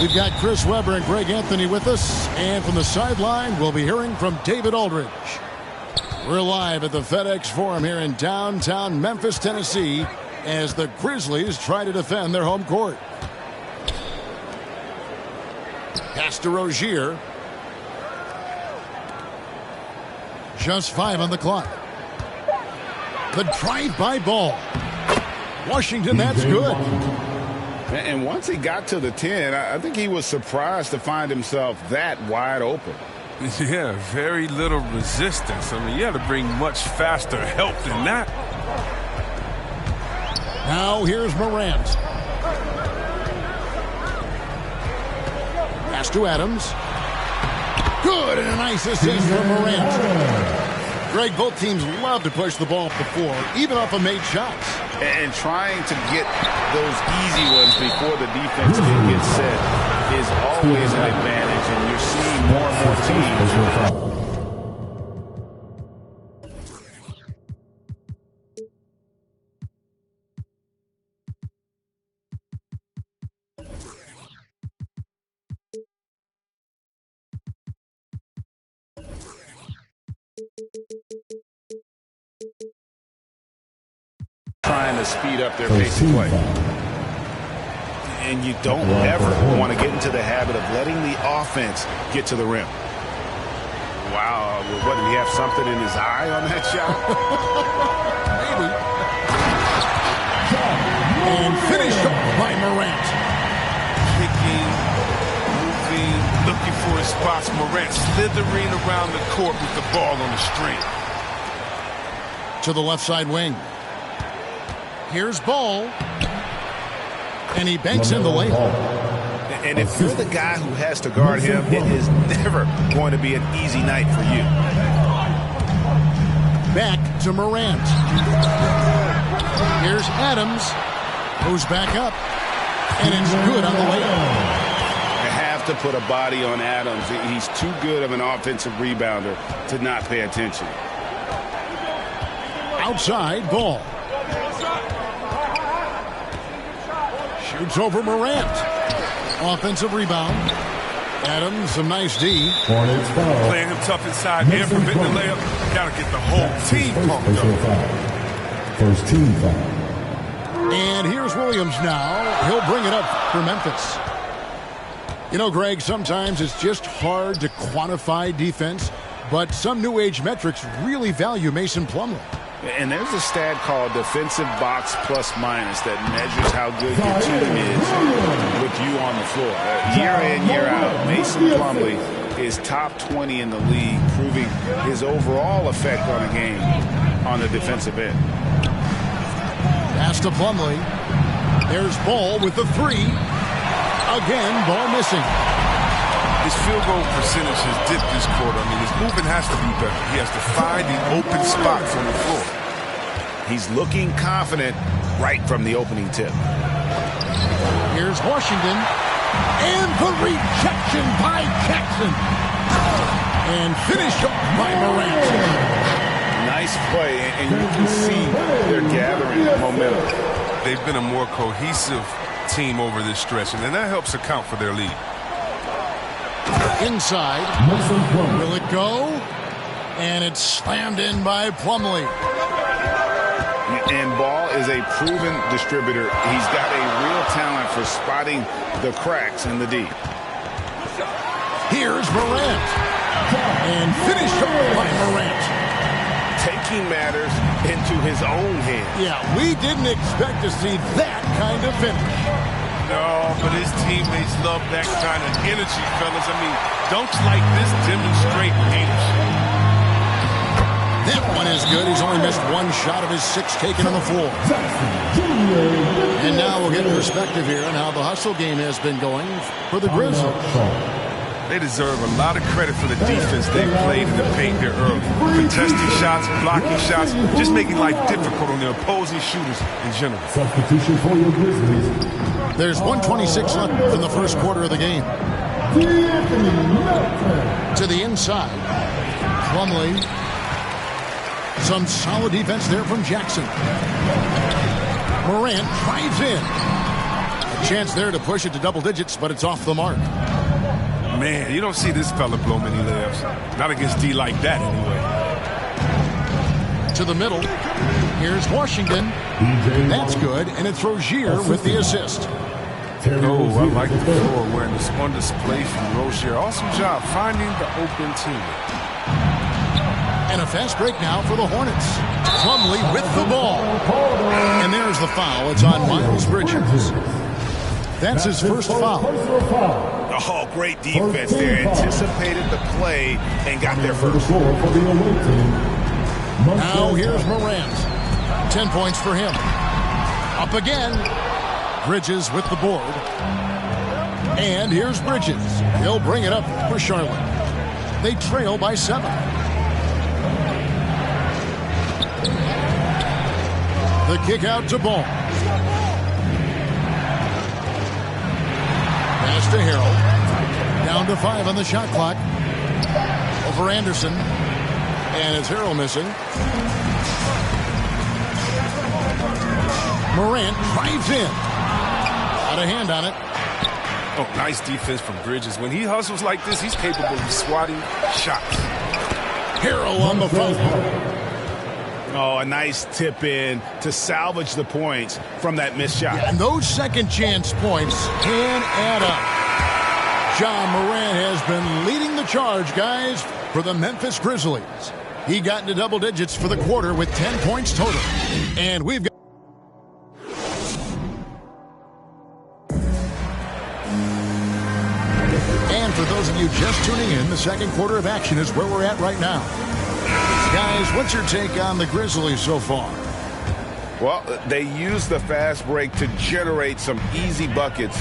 We've got Chris Webber and Greg Anthony with us, and from the sideline, we'll be hearing from David Aldridge. We're live at the FedEx Forum here in downtown Memphis, Tennessee, as the Grizzlies try to defend their home court. Pass to Rozier. Just 5 on the clock. The drive-by ball. Washington, that's good. And once he got to the 10, I think he was surprised to find himself that wide open. Yeah, very little resistance. I mean, you had to bring much faster help than that. Now here's Morant. Pass to Adams. Good, and a nice assist from Morant. Greg, both teams love to push the ball up the floor, even off of made shots. And trying to get those easy ones before the defense can get set is always an advantage, and you're seeing more and more teams. Trying to speed up their pace of play. And you don't ever want to get into the habit of letting the offense get to the rim. Wow, what, did he have something in his eye on that shot? Maybe. And finished off by Morant. Kicking, moving, looking for his spots. Morant slithering around the court with the ball on the string. To the left side wing. Here's Ball. And he banks in the lane. And if you're the guy who has to guard him, it is never going to be an easy night for you. Back to Morant. Here's Adams. Goes back up. And it's good on the layup. You have to put a body on Adams. He's too good of an offensive rebounder to not pay attention. Outside, Ball. Shoots over Morant. Offensive rebound. Adams, some nice D. Playing him tough inside and permitting the layup. Got to get the whole team pumped up. First team foul. And here's Williams now. He'll bring it up for Memphis. You know, Greg, sometimes it's just hard to quantify defense, but some new age metrics really value Mason Plumlee. And there's a stat called defensive box plus minus that measures how good your team is with you on the floor. Year in, year out, Mason Plumlee is top 20 in the league, proving his overall effect on a game on the defensive end. Pass to Plumlee. There's Ball with the three. Again, Ball missing. His field goal percentage has dipped this quarter. I mean, his movement has to be better. He has to find the open spots on the floor. He's looking confident right from the opening tip. Here's Washington. And the rejection by Jackson. And finished off by Morant. Nice play, and you can see they're gathering momentum. They've been a more cohesive team over this stretch, and that helps account for their lead. Inside. Will it go? And it's slammed in by Plumlee. And Ball is a proven distributor. He's got a real talent for spotting the cracks in the D. Here's Morant. And finished off by Morant. Taking matters into his own hands. Yeah, we didn't expect to see that kind of finish. No, but his teammates love that kind of energy, fellas. I mean, dunks like this demonstrate leadership. That one is good. He's only missed one shot of his 6 taken on the floor. And now we'll get perspective here on how the hustle game has been going for the Grizzlies. They deserve a lot of credit for the defense they played in the paint there early. Contesting shots, blocking shots, just making life difficult on the opposing shooters in general. Substitution for your Grizzlies. There's 1:26 left in the first quarter of the game. To the inside. Plumlee. Some solid defense there from Jackson. Morant drives in. Chance there to push it to double digits, but it's off the mark. Man, you don't see this fella blow many layups. Not against D like that, anyway. To the middle. Here's Washington. That's good, and it's Rozier with the assist. Oh, I like the floor awareness on display from Rozier. Awesome job finding the open teammate. And a fast break now for the Hornets. Plumlee with the ball. And there's the foul. It's on Miles Bridges. That's his first foul. Oh, great defense there. Anticipated the play and got there first. Now here's Morant. 10 points for him. Up again. Bridges with the board. And here's Bridges. He'll bring it up for Charlotte. They trail by 7. The kick out to Ball. Pass to Harrell. Down to 5 on the shot clock. Over Anderson. And it's Harrell missing. Morant drives in. Out of hand on it. Oh, nice defense from Bridges. When he hustles like this, he's capable of swatting shots. Harrell on the foul. Oh, a nice tip in to salvage the points from that missed shot. And those second chance points can add up. John Morant has been leading the charge, guys, for the Memphis Grizzlies. He got into double digits for the quarter with 10 points total. And we've got... And for those of you just tuning in, the second quarter of action is where we're at right now. Guys, what's your take on the Grizzlies so far? Well, they used the fast break to generate some easy buckets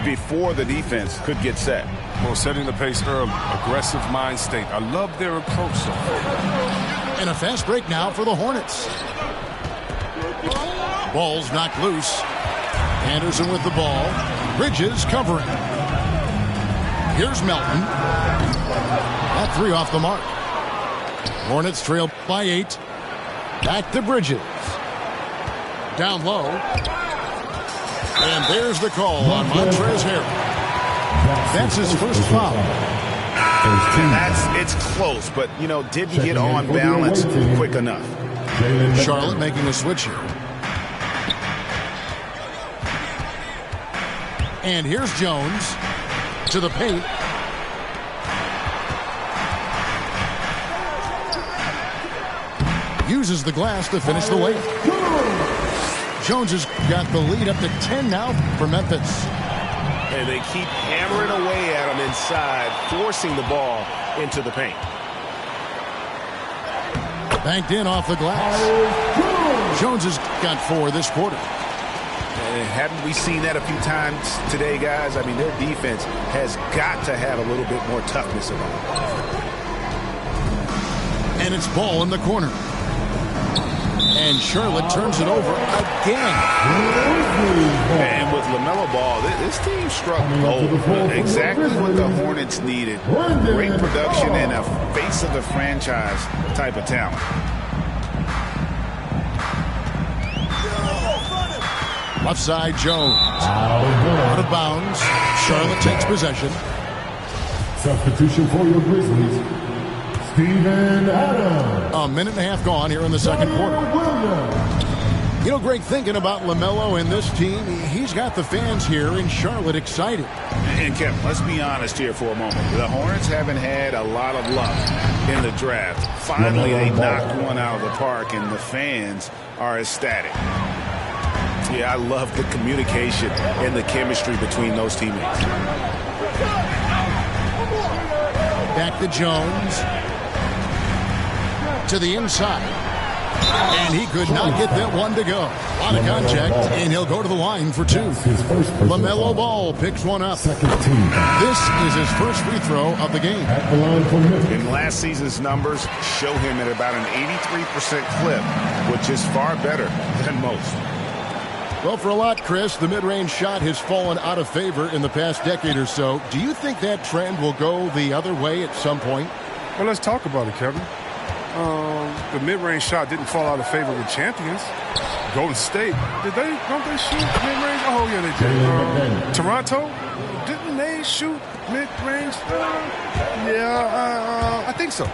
before the defense could get set. Well, setting the pace early, aggressive mind state. I love their approach so far. And a fast break now for the Hornets. Ball's knocked loose. Anderson with the ball. Bridges covering. Here's Melton. That 3 off the mark. Hornets trail by 8. Back to Bridges. Down low. And there's the call on Montrezl Harrell. That's his first foul. And it's close, but, didn't get on balance quick enough. Charlotte making a switch here. And here's Jones to the paint. Uses the glass to finish the layup. Jones has got the lead up to 10 now for Memphis. And they keep hammering away at him inside, forcing the ball into the paint. Banked in off the glass. Jones has got 4 this quarter. And haven't we seen that a few times today, guys? I mean, their defense has got to have a little bit more toughness about it. And it's Ball in the corner. And Charlotte turns it over again. And with LaMelo Ball, this team struck gold. Exactly what the Hornets needed. Great production and a face of the franchise type of talent. Left side, Jones. Out of bounds. Charlotte takes possession. Substitution for your Grizzlies. Steven Adams. A minute and a half gone here in the second quarter. Greg, thinking about LaMelo and this team, he's got the fans here in Charlotte excited. And Kevin, let's be honest here for a moment. The Hornets haven't had a lot of luck in the draft. Finally, they knocked one out of the park, and the fans are ecstatic. Yeah, I love the communication and the chemistry between those teammates. Back to Jones. To the inside. And he could not get that one to go. A lot of contact, and he'll go to the line for 2. LaMelo Ball picks one up. This is his first free throw of the game. And last season's numbers show him at about an 83% clip, which is far better than most. Well, for a lot, Chris, the mid-range shot has fallen out of favor in the past decade or so. Do you think that trend will go the other way at some point? Well, let's talk about it, Kevin. The mid-range shot didn't fall out of favor with champions. Golden State, don't they shoot mid-range? Oh, yeah, they did. Toronto, didn't they shoot mid-range? I think so.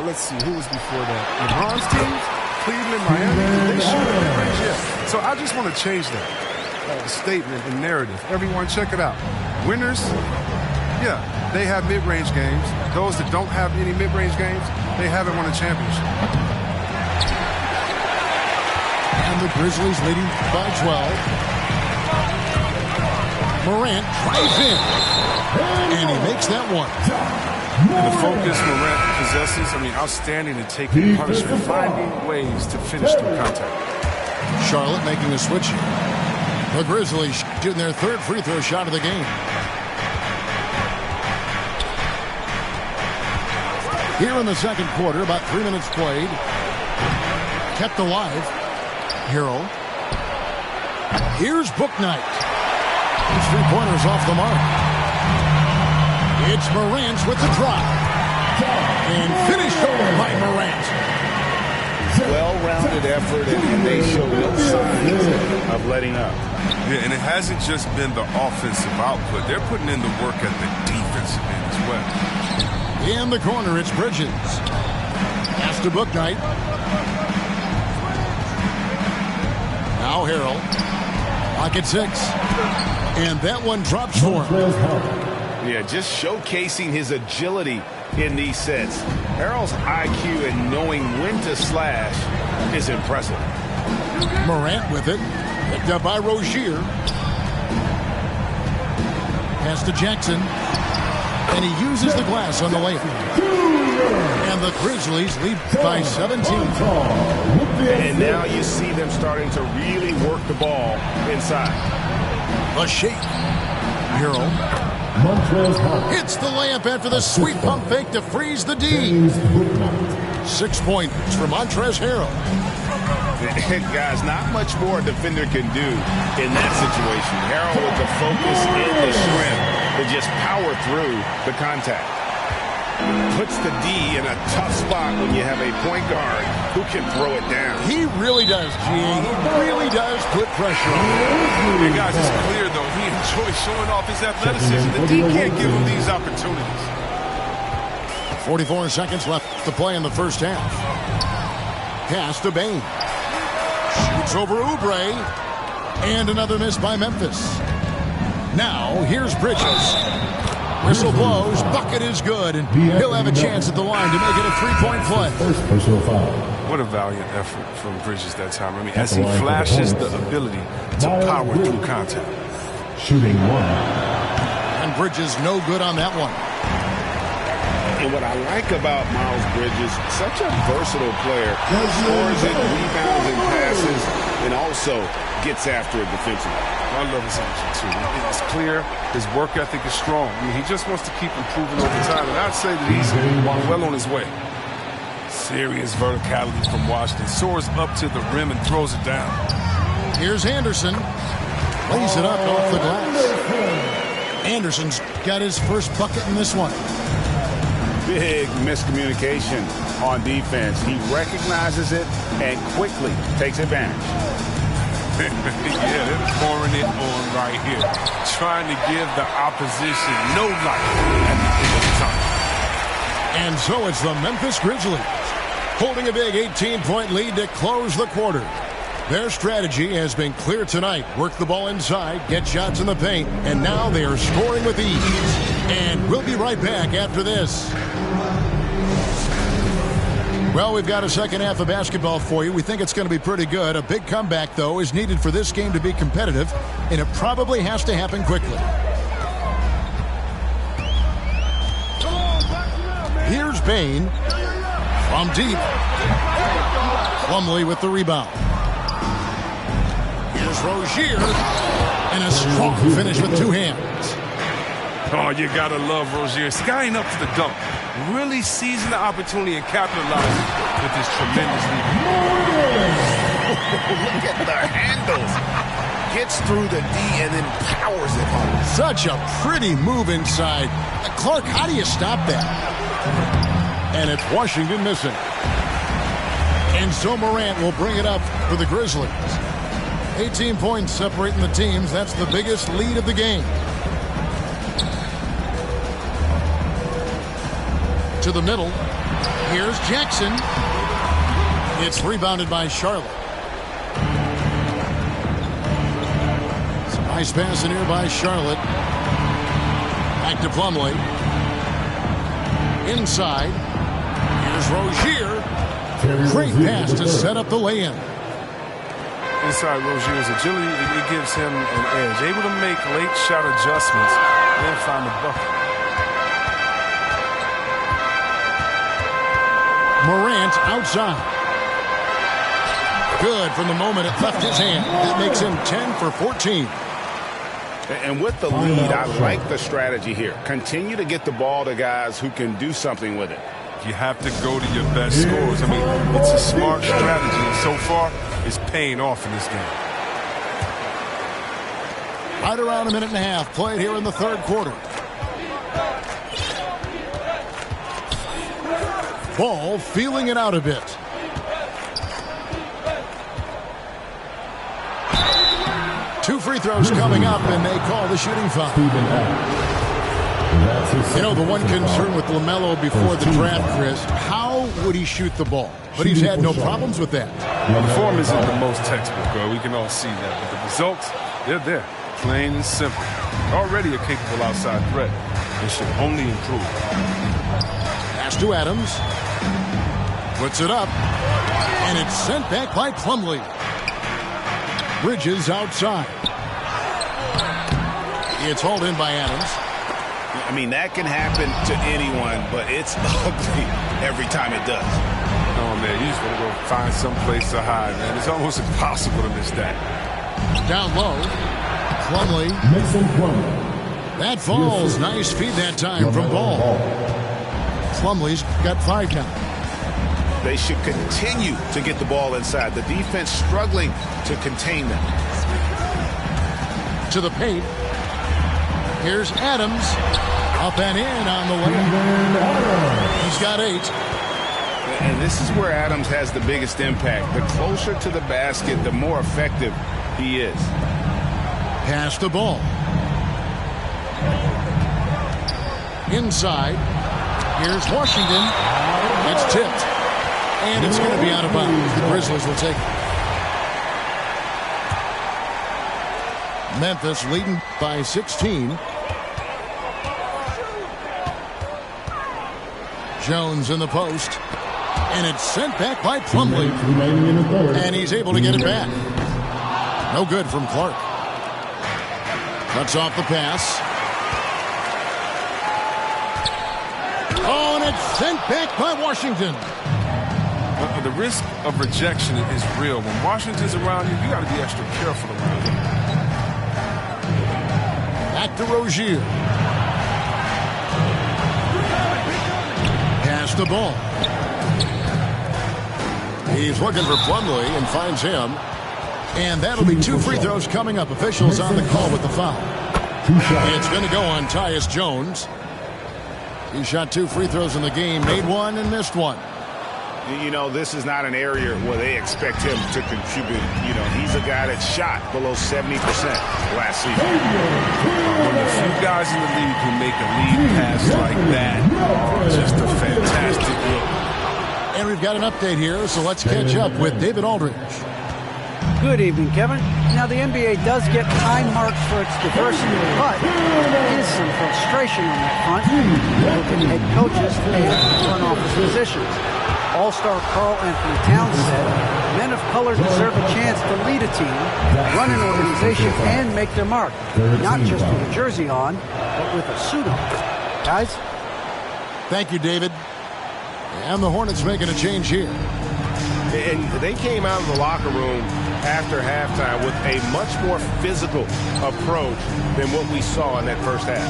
Let's see, who was before that? LeBron's teams? Cleveland, Miami, did they shoot mid-range? Yeah. So I just want to change that statement and narrative. Everyone, check it out. Winners, yeah, they have mid-range games. Those that don't have any mid-range games, they haven't won a championship. And the Grizzlies leading by 12. Morant drives in. And he makes that one. And the focus Morant possesses, outstanding in taking punishment, finding ways to finish through contact. Charlotte making a switch here. The Grizzlies shooting their third free throw shot of the game. Here in the second quarter, about 3 minutes played. Kept alive. Harrell. Here's Bouknight. His three-pointers off the mark. It's Morant with the drop. And finished over by Morant. Well-rounded effort, and they show no signs of letting up. Yeah, and it hasn't just been the offensive output. They're putting in the work at the defensive end as well. In the corner, it's Bridges. Pass to Bouknight. Now Harrell. Lock at 6. And that one drops for him. Yeah, just showcasing his agility in these sets. Harrell's IQ and knowing when to slash is impressive. Morant with it. Picked up by Rozier. Pass to Jackson. And he uses the glass on the layup. And the Grizzlies lead by 17. And now you see them starting to really work the ball inside. A shake. Harrell. Hits the layup after the sweet pump fake to freeze the D. 6 points for Montrezl Harrell. Guys, not much more a defender can do in that situation. Harrell with the focus and the strength to just power through the contact. Puts the D in a tough spot when you have a point guard who can throw it down. He really does, G. He really does put pressure on. And guys, it's clear, though, he enjoys showing off his athleticism. The D can't give him these opportunities. 44 seconds left to play in the first half. Pass to Bane. Shoots over Oubre. And another miss by Memphis. Now, here's Bridges. Whistle blows, bucket is good, and he'll have a chance at the line to make it a three-point play. What a valiant effort from Bridges that time. As he flashes the ability to power through contact. Shooting one. And Bridges no good on that one. And what I like about Miles Bridges, such a versatile player. Scores it, rebounds and passes, and also gets after it defensively. I love his energy, too. It's clear his work ethic is strong. He just wants to keep improving over time, and I'd say that he's well on his way. Serious verticality from Washington. Soars up to the rim and throws it down. Here's Anderson. Lays it up off the glass. Anderson's got his first bucket in this one. Big miscommunication on defense. He recognizes it and quickly takes advantage. Yeah, they're pouring it on right here. Trying to give the opposition no life at the end of the time. And so it's the Memphis Grizzlies holding a big 18-point lead to close the quarter. Their strategy has been clear tonight. Work the ball inside, get shots in the paint, and now they are scoring with ease. And we'll be right back after this. Well, we've got a second half of basketball for you. We think it's going to be pretty good. A big comeback, though, is needed for this game to be competitive, and it probably has to happen quickly. Here's Bane from deep. Plumlee with the rebound. Here's Rozier, and a strong finish with two hands. Oh, you got to love Rozier. Skying up to the dunk. Really seizing the opportunity and capitalizing with his tremendous lead. Look at the handles. Gets through the D and then powers it home. Such a pretty move inside. Clark, how do you stop that? And it's Washington missing. And so Morant will bring it up for the Grizzlies. 18 points separating the teams. That's the biggest lead of the game. To the middle. Here's Jackson. It's rebounded by Charlotte. Some nice pass in here by Charlotte. Back to Plumlee. Inside. Here's Rozier. Great pass to set up the lay-in. Inside Rozier's agility, it gives him an edge. Able to make late shot adjustments and find the bucket. Morant outside. Good from the moment it left his hand. That makes him 10 for 14. And with the lead, I like the strategy here. Continue to get the ball to guys who can do something with it. You have to go to your best scorers. I mean, it's a smart strategy, and so far, it's paying off in this game. Right around a minute and a half played here in the third quarter. Ball feeling it out a bit. Two free throws coming up, and they call the shooting foul. You know, the one concern with LaMelo before the draft, Chris, how would he shoot the ball? But he's had no problems with that. Well, the form isn't the most textbook, girl. We can all see that. But the results, they're there. Plain and simple. Already a capable outside threat. It should only improve. Pass to Adams. Puts it up. And it's sent back by Plumlee. Bridges outside. It's hauled in by Adams. I mean, that can happen to anyone, but it's ugly every time it does. Oh, man, you just want to go find some place to hide, man. It's almost impossible to miss that. Down low. Plumlee. That falls. Nice feed that time from Ball. Plumlee's got 5 count. They should continue to get the ball inside. The defense struggling to contain them. To the paint. Here's Adams. Up and in on the way. He's got 8. And this is where Adams has the biggest impact. The closer to the basket, the more effective he is. Pass the ball. Inside. Here's Washington. It's tipped. And it's going to be out of bounds. The Grizzlies will take it. Memphis leading by 16. Jones in the post. And it's sent back by Plumlee. And he's able to get it back. No good from Clark. Cuts off the pass. Oh, and it's sent back by Washington. The risk of rejection is real. When Washington's around you, you got to be extra careful around him. Back to Rozier. Pass the ball. He's looking for Plumlee and finds him. And that'll be 2 free throws coming up. Officials on the call with the foul. It's going to go on Tyus Jones. He shot 2 free throws in the game, made 1 and missed 1. You know, this is not an area where they expect him to contribute. You know, he's a guy that shot below 70% last season. One of the few guys in the league who make a lead pass like that. Just a fantastic look. And we've got an update here, so let's catch up with David Aldridge. Good evening, Kevin. Now, the NBA does get high marks for its diversity, but there is some frustration on that front with head coaches and front office positions. All-star Karl Anthony Towns said, men of color deserve a chance to lead a team, run an organization, and make their mark. Not just with a jersey on, but with a suit on. Guys? Thank you, David. And the Hornets making a change here. And they came out of the locker room after halftime with a much more physical approach than what we saw in that first half.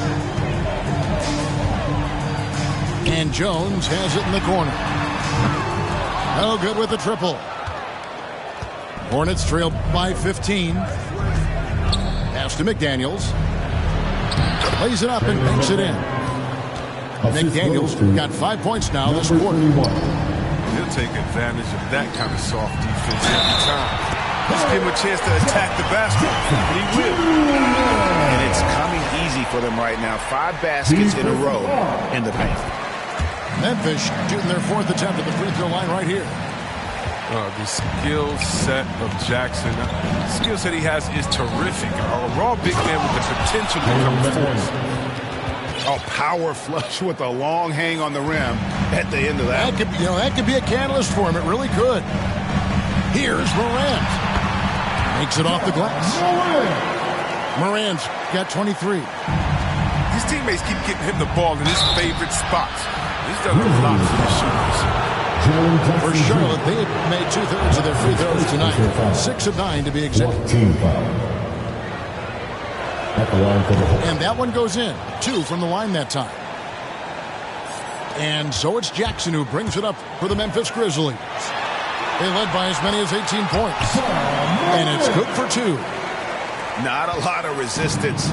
And Jones has it in the corner. No good with the triple. Hornets trailed by 15. Pass to McDaniels. Lays it up and banks it in. McDaniels got 5 points now this quarter. He'll take advantage of that kind of soft defense every time. Just give him a chance to attack the basket, and he will. And it's coming easy for them right now. 5 baskets in a row in the paint. Memphis shooting their 4th attempt at the free throw line right here. The skill set of Jackson, the skill set he has is terrific. A raw big man with the potential to become a force. A power flush with a long hang on the rim at the end of that. That could be a catalyst for him. It really could. Here's Morant. Makes it off the glass. Morant's got 23. His teammates keep getting him the ball in his favorite spots. He's done a lot for the shooters. For Charlotte, they had made 2/3 of their free throws tonight. 6 of 9 to be exact. And that one goes in. 2 from the line that time. And so it's Jackson who brings it up for the Memphis Grizzlies. They led by as many as 18 points. And it's good for 2. Not a lot of resistance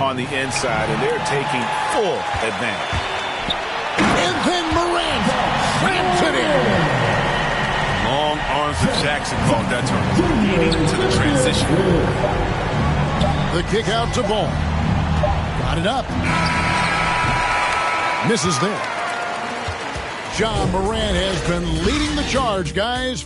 on the inside, and they're taking full advantage. And then Morant slams it in. Long arms of Jackson called that turn. Leading into the transition. The kick out to Ball. Got it up. Misses there. John Morant has been leading the charge, guys.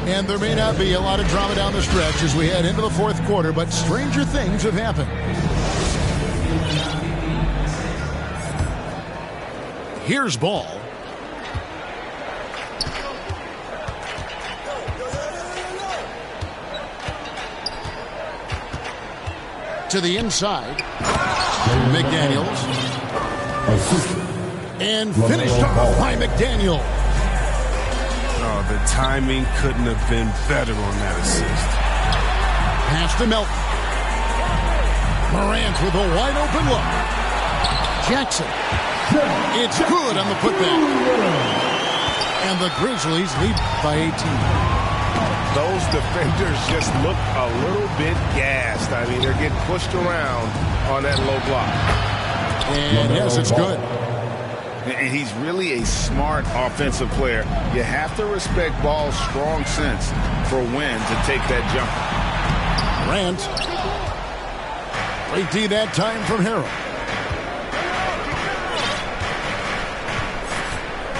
And there may not be a lot of drama down the stretch as we head into the 4th quarter, but stranger things have happened. Here's Ball. To the inside. McDaniels. And finished off by McDaniel. Oh, the timing couldn't have been better on that assist. Pass to Melton. Morant with a wide open look. Jackson. It's good on the putback. And the Grizzlies lead by 18. Those defenders just look a little bit gassed. I mean, they're getting pushed around on that low block. And yes, it's good. And he's really a smart offensive player. You have to respect Ball's strong sense for when to take that jump. Morant. Great D that time from Harrell.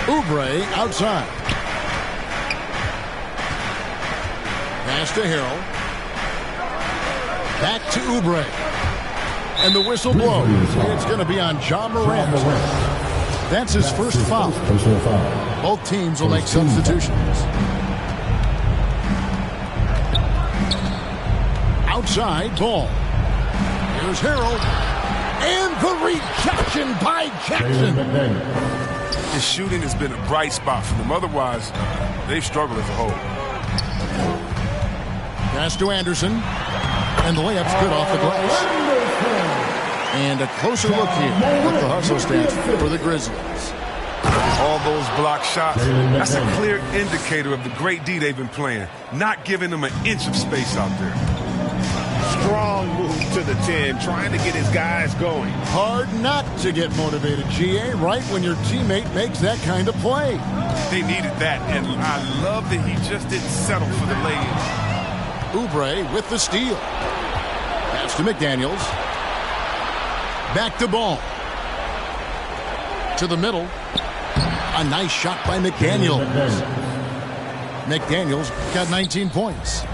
Oubre outside. Pass to Harrell. Back to Oubre. And the whistle blows. It's going to be on John Morant. That's his first foul. Both teams will make substitutions. Outside Ball. Here's Harrell. And the rejection by Jackson. His shooting has been a bright spot for them. Otherwise, they've struggled as a whole. Pass to Anderson. And the layup's good off the glass. And a closer look here with the hustle stats for the Grizzlies. All those block shots, that's a clear indicator of the great D they've been playing. Not giving them an inch of space out there. Strong move to the 10, trying to get his guys going. Hard not to get motivated, GA, right when your teammate makes that kind of play. They needed that, and I love that he just didn't settle for the lay-in. Oubre with the steal. Pass to McDaniels. Back to Ball. To the middle. A nice shot by McDaniels. McDaniels got 19 points.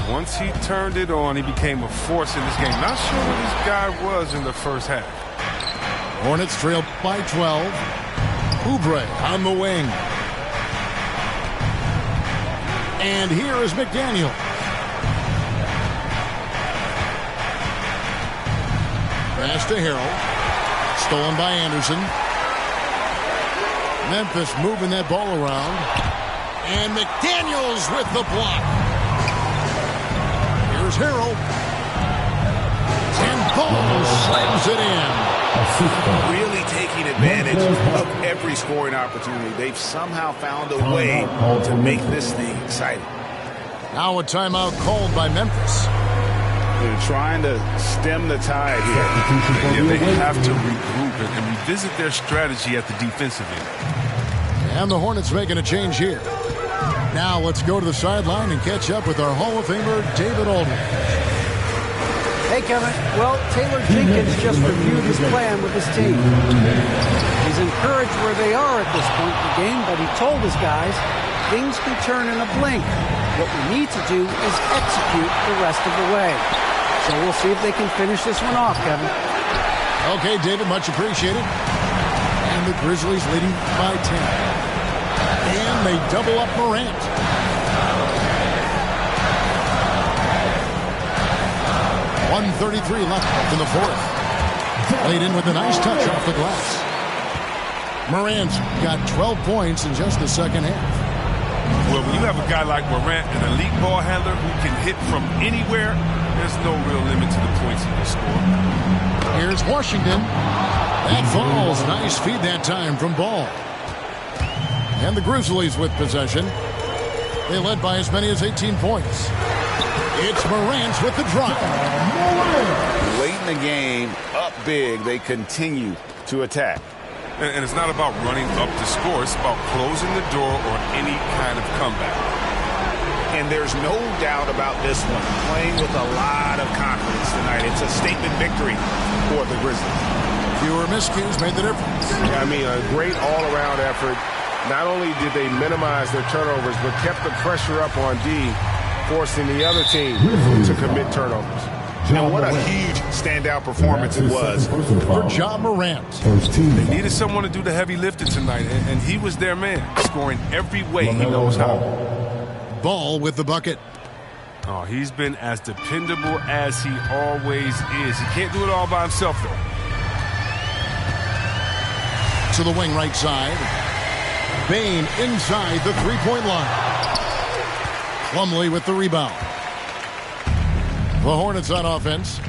Once he turned it on, he became a force in this game. Not sure what this guy was in the first half. Hornets trail by 12. Oubre on the wing. And here is McDaniel. Pass to Harrell. Stolen by Anderson. Memphis moving that ball around. And McDaniels with the block. Here's Harrell. And Ball slams it in. Really taking advantage of every scoring opportunity. They've somehow found a way to make this thing exciting. Now a timeout called by Memphis. They're trying to stem the tide here. Yeah, they have to regroup and revisit their strategy at the defensive end. And the Hornets making a change here. Now let's go to the sideline and catch up with our Hall of Famer, David Aldridge. Hey, Kevin. Well, Taylor Jenkins just reviewed his plan with his team. He's encouraged where they are at this point in the game, but he told his guys things can turn in a blink. What we need to do is execute the rest of the way. So we'll see if they can finish this one off, Kevin. Okay, David, much appreciated. And the Grizzlies leading by 10. And they double up Morant. .133 left in the fourth. Laid in with a nice touch off the glass. Morant's got 12 points in just the second half. Well, when you have a guy like Morant, an elite ball handler who can hit from anywhere, there's no real limit to the points he can score. Here's Washington. That falls. Nice feed that time from Ball. And the Grizzlies with possession. They led by as many as 18 points. It's Morant with the drop. Late in the game, up big, they continue to attack. And it's not about running up to score. It's about closing the door on any kind of comeback. And there's no doubt about this one. Playing with a lot of confidence tonight. It's a statement victory for the Grizzlies. Fewer miscues made the difference. Yeah, I mean, a great all-around effort. Not only did they minimize their turnovers, but kept the pressure up on D, forcing the other team to commit turnovers. And what a huge standout performance it was for Ja Morant. They needed someone to do the heavy lifting tonight, and he was their man, scoring every way he knows how. Ball with the bucket. Oh, he's been as dependable as he always is. He can't do it all by himself, though. To the wing right side. Bane inside the three-point line. Plumlee with the rebound. The Hornets on offense.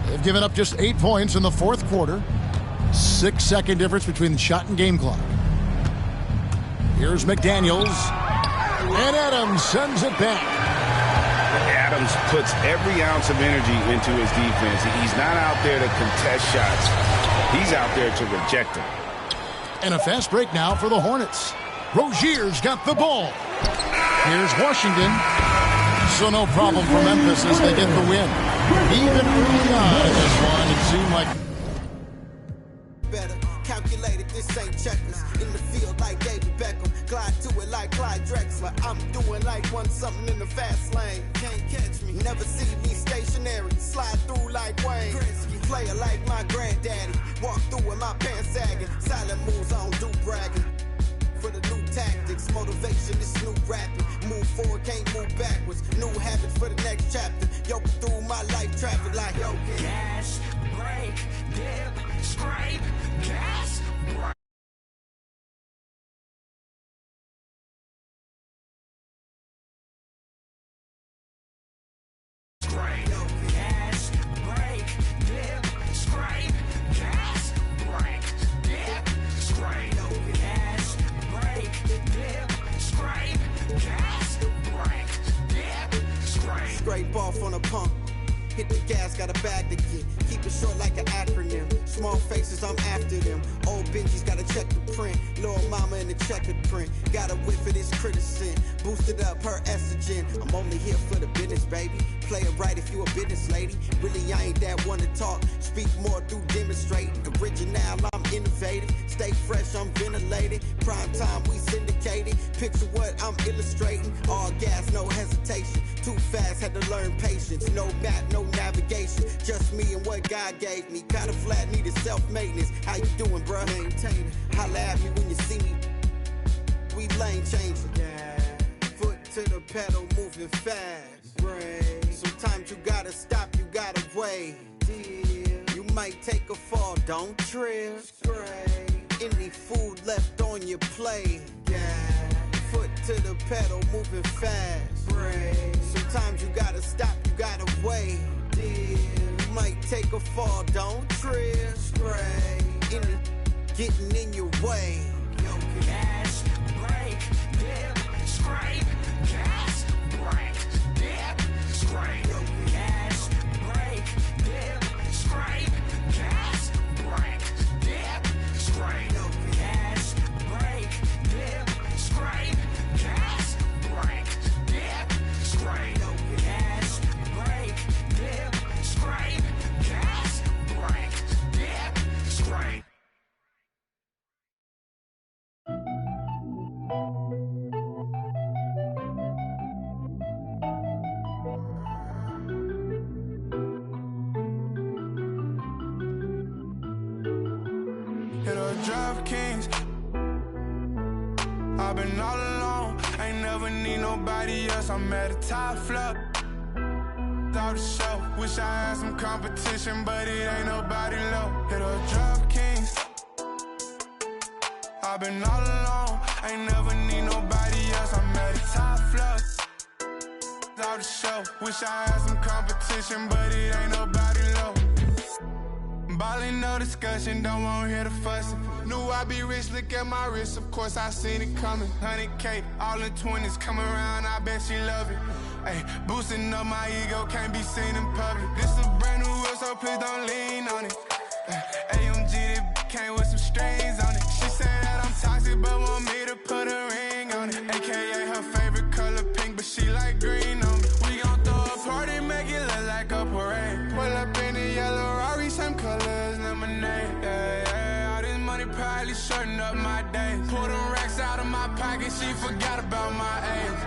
They've given up just 8 points in the fourth quarter. 6-second difference between the shot and game clock. Here's McDaniels. And Adams sends it back. Adams puts every ounce of energy into his defense. He's not out there to contest shots. He's out there to reject them. And a fast break now for the Hornets. Rozier's got the ball. Here's Washington. So no problem for Memphis as they get the win. Even early on in this one, it seemed like... Better calculated, this ain't checkers. In the field like David Beckham. Glide to it like Clyde Drexler. I'm doing like one something in the fast lane. Can't catch me. Never see me stationary. Slide through like Wayne. Player like my granddaddy. Walk through with my pants sagging. Silent moves, I don't do bragging. For the new tactics, motivation is new rapping. Move forward, can't move backwards. New habits for the next chapter. Yo, through my life traffic like yo. Gas, brake, dip, scrape, gas, brake. Scrape off on a pump. Hit the gas, got a bag to get. Keep it short like an acronym. Small faces, I'm after them. Old Benji's gotta check the print. Little mama in the checkered print. Got a whiff of this criticism. Boosted up her estrogen. I'm only here for the business, baby. Play it right if you a business lady. Really, I ain't that one to talk. Speak more through demonstrating. Original, I'm innovative. Stay fresh, I'm ventilated. Prime time, we syndicated. Picture what I'm illustrating. All gas, no hesitation. Too fast, had to learn patience. No map, no navigation. Just me and what God gave me. Kinda flat, needed self-maintenance. How you doing, bruh? Maintain it. Holla at me when you see me. We lane changing. Yeah. Foot to the pedal, moving fast. Brave. Sometimes you gotta stop, you gotta wait. You might take a fall, don't trip. Spray. Any food left on your plate. Yeah. Foot to the pedal, moving fast. Brave. Sometimes you gotta stop, you gotta wait. You might take a fall, don't trip. Spray. Any getting in your way. Yo, gas, brake, dip, scrape, gas, brake, dip, scrape, gas, brake, dip, scrape, gas, brake, dip, scrape, gas, brake, DraftKings. I've been all alone, ain't never need nobody else. I'm at a top floor. Out the show, wish I had some competition, but it ain't nobody low. Hit a DraftKings. I've been all alone, ain't never need nobody else. I'm at the top floor. Out the show, wish I had some competition, but it ain't nobody low. Ballin', no discussion, don't want to hear the fussing. Knew I'd be rich, look at my wrist, of course I seen it coming. 100K, all in 20s, come around, I bet she love it. Ay, boosting up my ego, can't be seen in public. This a brand new wheel, so please don't lean on it. AMG, that came with some strings on it. She said that I'm toxic, but want me to put a ring on it. AKA her favorite color pink, but she like green on me. We gon' throw a party, make it look like a parade. Pull up in the yellow Rari, same color as lemonade. Yeah, yeah, all this money probably shorten up my days. Pull them racks out of my pocket, she forgot about my age.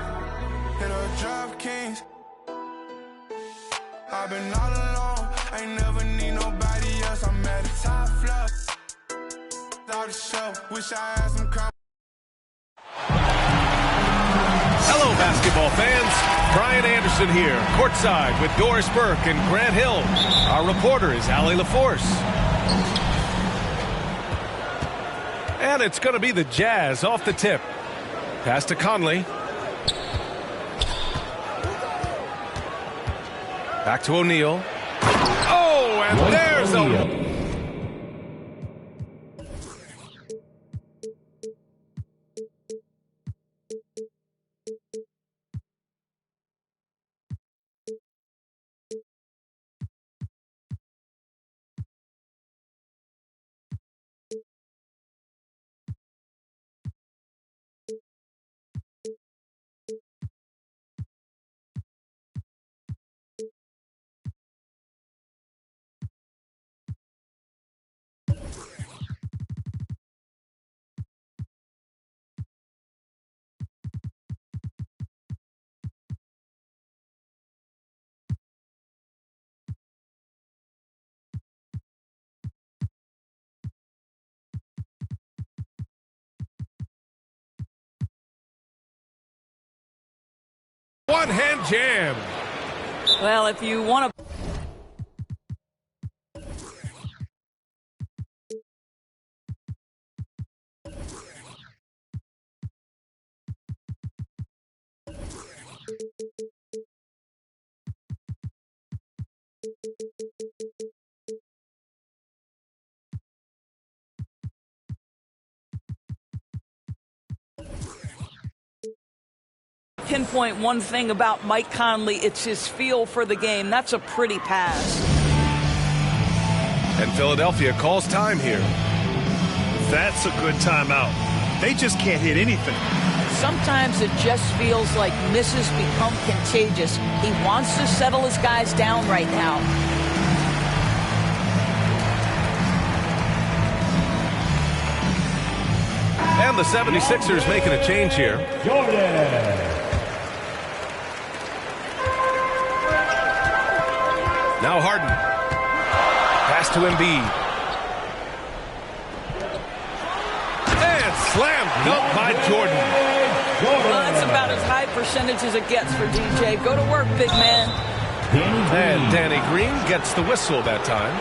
Hit her DraftKings. I've been all alone, ain't never need nobody else. I'm at the top floor. Out the show, wish I had some Hello, basketball fans. Brian Anderson here, courtside with Doris Burke and Grant Hill. Our reporter is Allie LaForce. And it's going to be the Jazz off the tip. Pass to Conley. Back to O'Neal. Oh, and there's O'Neal. One-hand jam. Well, if you want to... pinpoint one thing about Mike Conley, it's his feel for the game. That's a pretty pass. And Philadelphia calls time here. That's a good timeout. They just can't hit anything. Sometimes it just feels like misses become contagious. He wants to settle his guys down right now. And the 76ers making a change here. Jordan. Now Harden. Pass to Embiid. And slam dunk by Jordan. Well, that's about as high percentage as it gets for DJ. Go to work, big man. And Danny Green gets the whistle that time.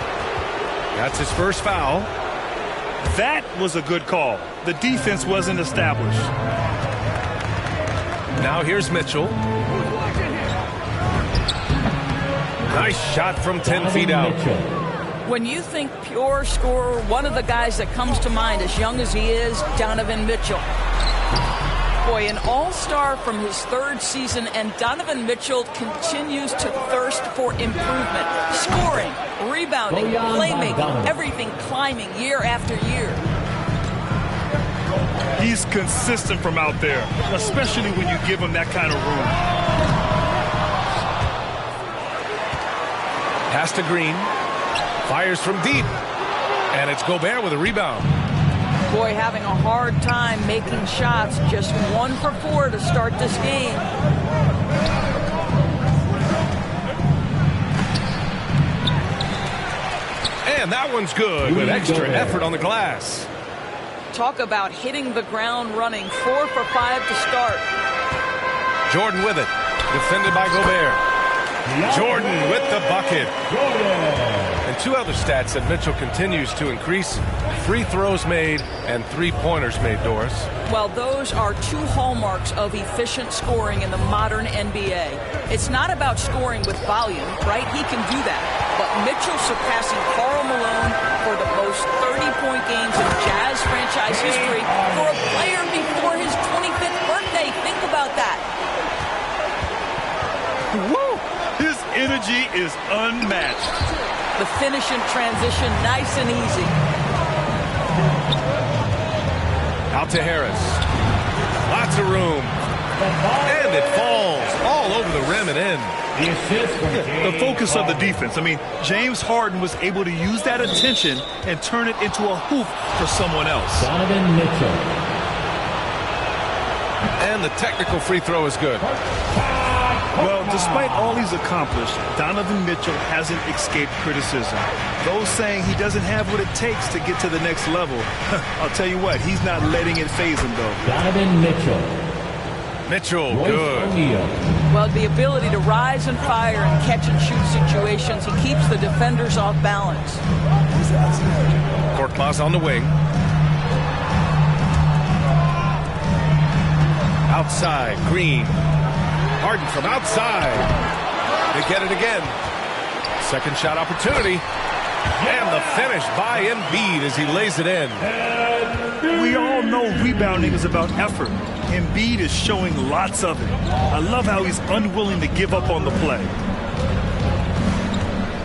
That's his first foul. That was a good call. The defense wasn't established. Now here's Mitchell. Nice shot from 10 feet out. When you think pure scorer, one of the guys that comes to mind, as young as he is, Donovan Mitchell. Boy, an all-star from his third season, and Donovan Mitchell continues to thirst for improvement. Scoring, rebounding, playmaking, everything climbing year after year. He's consistent from out there, especially when you give him that kind of room. Pass to Green. Fires from deep. And it's Gobert with a rebound. Boy, having a hard time making shots. Just 1 for 4 to start this game. And that one's good with extra effort on the glass. talk about hitting the ground running. 4 for 5 to start. Jordan with it. Defended by Gobert. Jordan with the bucket. And 2 other stats that Mitchell continues to increase: free throws made and 3-pointers made, Doris. Well, those are 2 hallmarks of efficient scoring in the modern NBA. It's not about scoring with volume, right? He can do that. But Mitchell surpassing Karl Malone for the most 30-point games in Jazz franchise history for a player before his 25th birthday. Think about that. Woo! His energy is unmatched. The finish in transition, nice and easy. Out to Harris. Lots of room. And it falls all over the rim and in. The focus of the defense. I mean, James Harden was able to use that attention and turn it into a hoop for someone else. Donovan Mitchell. And the technical free throw is good. Well, despite all he's accomplished, Donovan Mitchell hasn't escaped criticism. Those saying he doesn't have what it takes to get to the next level, I'll tell you what, he's not letting it faze him, though. Donovan Mitchell. Mitchell, good. Well, the ability to rise and fire in catch-and-shoot situations, he keeps the defenders off balance. Korkmaz on the wing. Outside, Green. Harden from outside. They get it again. Second shot opportunity. And the finish by Embiid as he lays it in. We all know rebounding is about effort. Embiid is showing lots of it. I love how he's unwilling to give up on the play.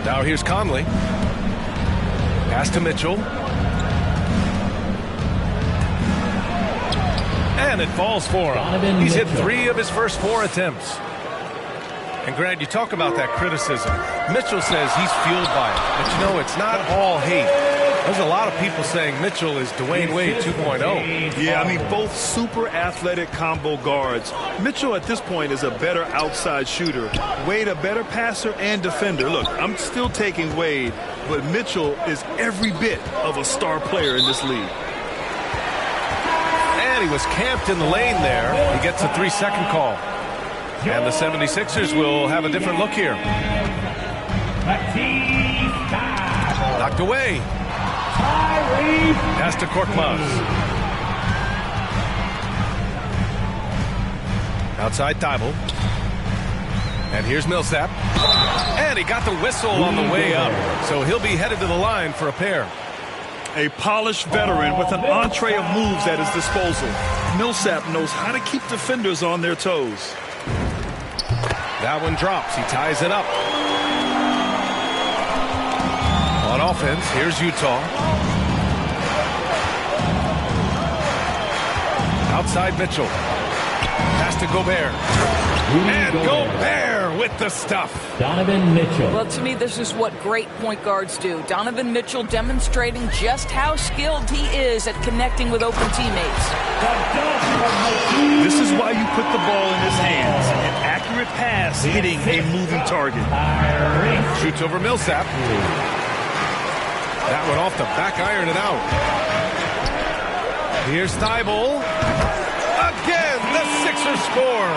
Now here's Conley. Pass to Mitchell. And it falls for him. He's hit 3 of his first 4 attempts. And Grant, you talk about that criticism. Mitchell says he's fueled by it. But you know, it's not all hate. There's a lot of people saying Mitchell is Dwayne Wade 2.0. Yeah, I mean, both super athletic combo guards. Mitchell at this point is a better outside shooter. Wade a better passer and defender. Look, I'm still taking Wade, but Mitchell is every bit of a star player in this league. And he was camped in the lane there. He gets a 3-second call. And the 76ers will have a different look here. Knocked away. Pass to Korkmaz. Outside Thibault. And here's Millsap. And he got the whistle on the way up. So he'll be headed to the line for a pair. A polished veteran with an entree of moves at his disposal. Millsap knows how to keep defenders on their toes. That one drops. He ties it up. On offense, here's Utah. Outside Mitchell. Pass to Gobert. And Gobert with the stuff. Donovan Mitchell. Well, to me, this is what great point guards do. Donovan Mitchell demonstrating just how skilled he is at connecting with open teammates. This is why you put the ball in his hands. An accurate pass hitting a moving target. Shoots over Millsap. That one off the back iron and out. Here's Thibault. Again, the Sixers score.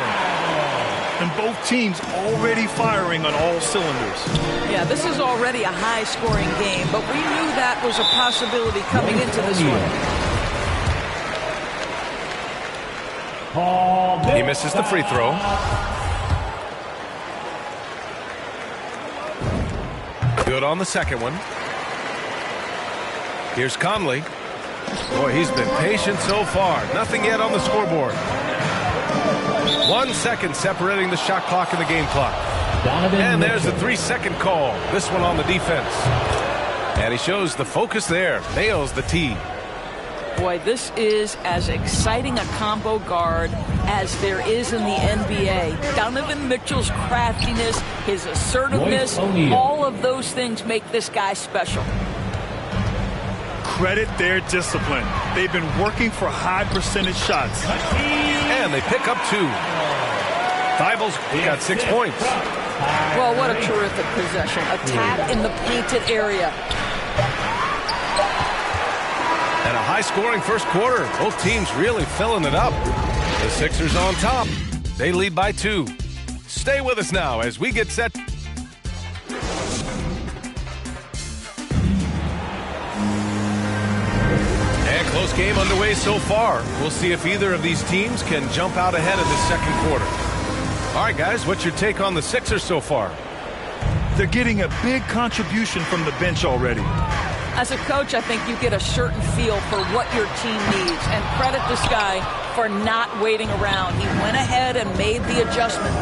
And both teams already firing on all cylinders. Yeah, this is already a high-scoring game, but we knew that was a possibility coming into this one. He misses the free throw. Good on the second one. Here's Conley. Boy, he's been patient so far. Nothing yet on the scoreboard. 1 second separating the shot clock and the game clock. And there's the 3-second call. This one on the defense. And he shows the focus there. Nails the tee. Boy, this is as exciting a combo guard as there is in the NBA. Donovan Mitchell's craftiness, his assertiveness, all of those things make this guy special. Credit their discipline. They've been working for high percentage shots. And they pick up 2. Thibault's got 6 points. Well, what a terrific possession. Attack in the painted area. And a high-scoring first quarter. Both teams really filling it up. The Sixers on top. They lead by 2. Stay with us now as we get set. And close game underway so far. We'll see if either of these teams can jump out ahead of this second quarter. All right, guys, what's your take on the Sixers so far? They're getting a big contribution from the bench already. As a coach, I think you get a certain feel for what your team needs. And credit this guy for not waiting around. He went ahead and made the adjustment.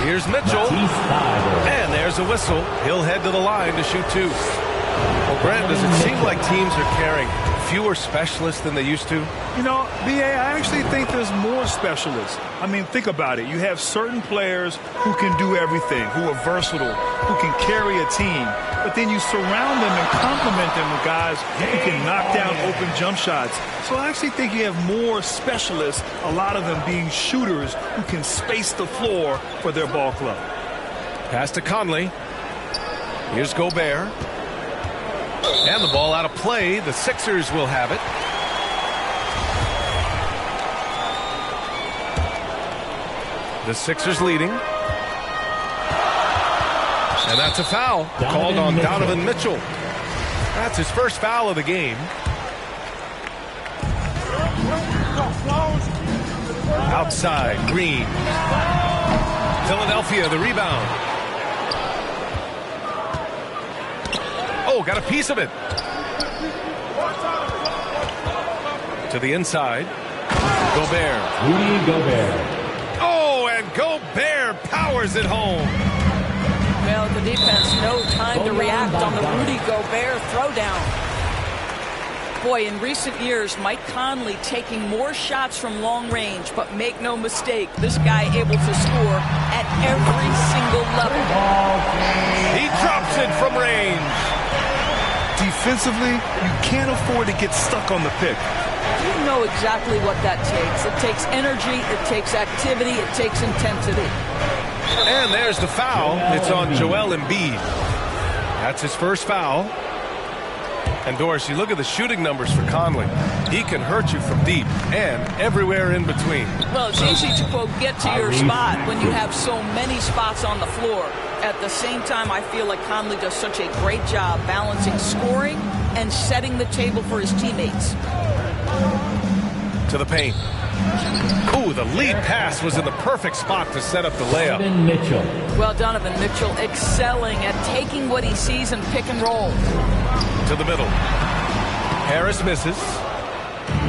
Here's Mitchell. And there's a whistle. He'll head to the line to shoot 2. Well, Brent, does it seem like teams are carrying fewer specialists than they used to? You know, B.A., I actually think there's more specialists. I mean, think about it. You have certain players who can do everything, who are versatile, who can carry a team. But then you surround them and complement them with guys who can knock down open jump shots. So I actually think you have more specialists, a lot of them being shooters who can space the floor for their ball club. Pass to Conley. Here's Gobert. And the ball out of play. The Sixers will have it. The Sixers leading. And that's a foul called on Donovan Mitchell. That's his first foul of the game. Outside, Green. Philadelphia, the rebound. Oh, got a piece of it. To the inside. Gobert. Rudy Gobert. Oh, and Gobert powers it home. Well, the defense, no time to react on the Rudy Gobert throwdown. Boy, in recent years, Mike Conley taking more shots from long range, but make no mistake, this guy able to score at every single level. He drops it from range. Defensively, you can't afford to get stuck on the pick. You know exactly what that takes. It takes energy, it takes activity, it takes intensity. And there's the foul. It's on Joel Embiid. That's his first foul. And Doris, you look at the shooting numbers for Conley. He can hurt you from deep and everywhere in between. Well, it's easy to, quote, get to your spot when you have so many spots on the floor. At the same time, I feel like Conley does such a great job balancing scoring and setting the table for his teammates. To the paint. Ooh, the lead pass was in the perfect spot to set up the layup. Donovan Mitchell. Well, Donovan Mitchell excelling at taking what he sees in pick and roll. To the middle. Harris misses.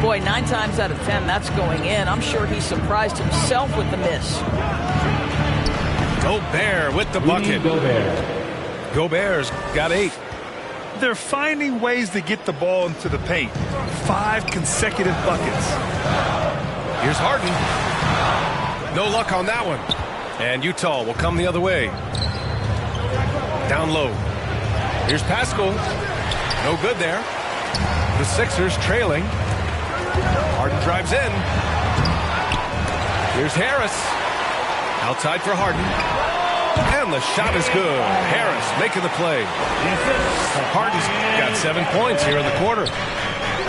Boy, 9 times out of 10, that's going in. I'm sure he surprised himself with the miss. Gobert with the bucket. Gobert's got 8. They're finding ways to get the ball into the paint. 5 consecutive buckets. Here's Harden. No luck on that one. And Utah will come the other way. Down low. Here's Pascal. No good there. The Sixers trailing. Harden drives in. Here's Harris. Outside for Harden. And the shot is good. Harris making the play. Harden's got 7 points here in the quarter.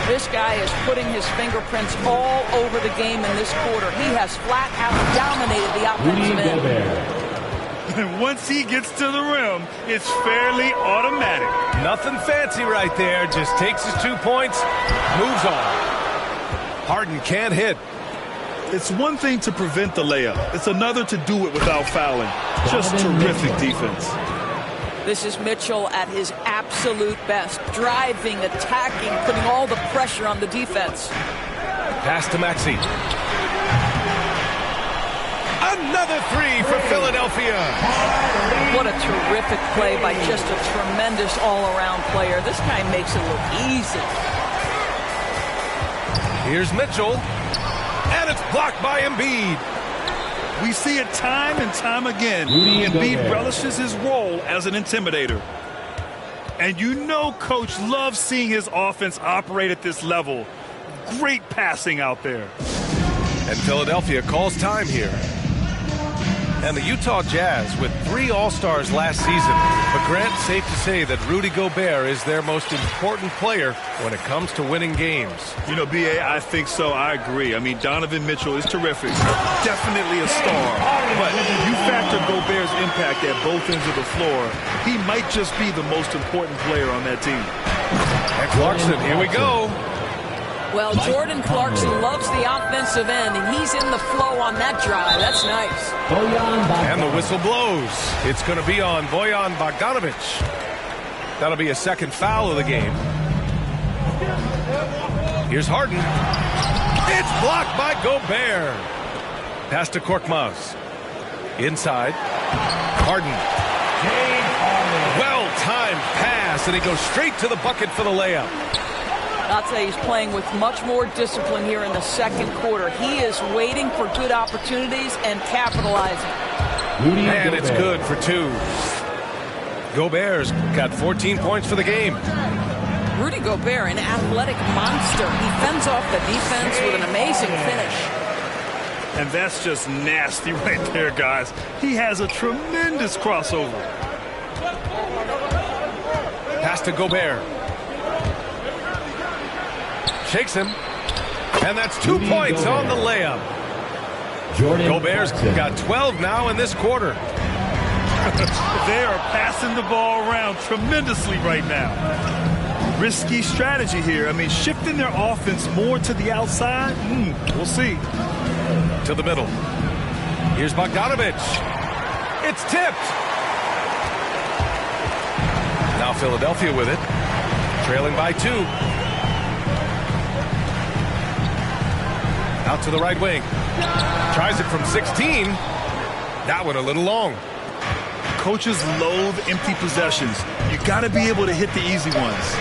This guy is putting his fingerprints all over the game in this quarter. He has flat out dominated the offensive end. And once he gets to the rim, it's fairly automatic. Nothing fancy right there. Just takes his 2 points, moves on. Harden can't hit. It's one thing to prevent the layup. It's another to do it without fouling. Just terrific defense. This is Mitchell at his absolute best. Driving, attacking, putting all the pressure on the defense. Pass to Maxey. Another 3 for Philadelphia. What a terrific play by just a tremendous all-around player. This guy makes it look easy. Here's Mitchell. And it's blocked by Embiid. We see it time and time again. Embiid relishes his role as an intimidator. And you know Coach loves seeing his offense operate at this level. Great passing out there. And Philadelphia calls time here. And the Utah Jazz with 3 All-Stars last season. But Grant, safe to say that Rudy Gobert is their most important player when it comes to winning games. You know, B.A., I think so. I agree. I mean, Donovan Mitchell is terrific. Definitely a star. But you factor Gobert's impact at both ends of the floor, he might just be the most important player on that team. And Clarkson, here we go. Well, Jordan Clarkson loves the offensive end, and he's in the flow on that drive. That's nice. And the whistle blows. It's going to be on Bojan Bogdanovic. That'll be a second foul of the game. Here's Harden. It's blocked by Gobert. Pass to Korkmaz. Inside. Harden. Well-timed pass, and he goes straight to the bucket for the layup. I'll tell you, he's playing with much more discipline here in the second quarter. He is waiting for good opportunities and capitalizing. And it's good for 2. Gobert's got 14 points for the game. Rudy Gobert, an athletic monster. He fends off the defense with an amazing finish. And that's just nasty right there, guys. He has a tremendous crossover. Pass to Gobert. Shakes him. And that's 2 points on the layup. Gobert's got 12 now in this quarter. They are passing the ball around tremendously right now. Risky strategy here. I mean, shifting their offense more to the outside, we'll see. To the middle. Here's Bogdanovic. It's tipped. Now Philadelphia with it. Trailing by 2. Out to the right wing. Tries it from 16. That one a little long. Coaches loathe empty possessions. You got to be able to hit the easy ones.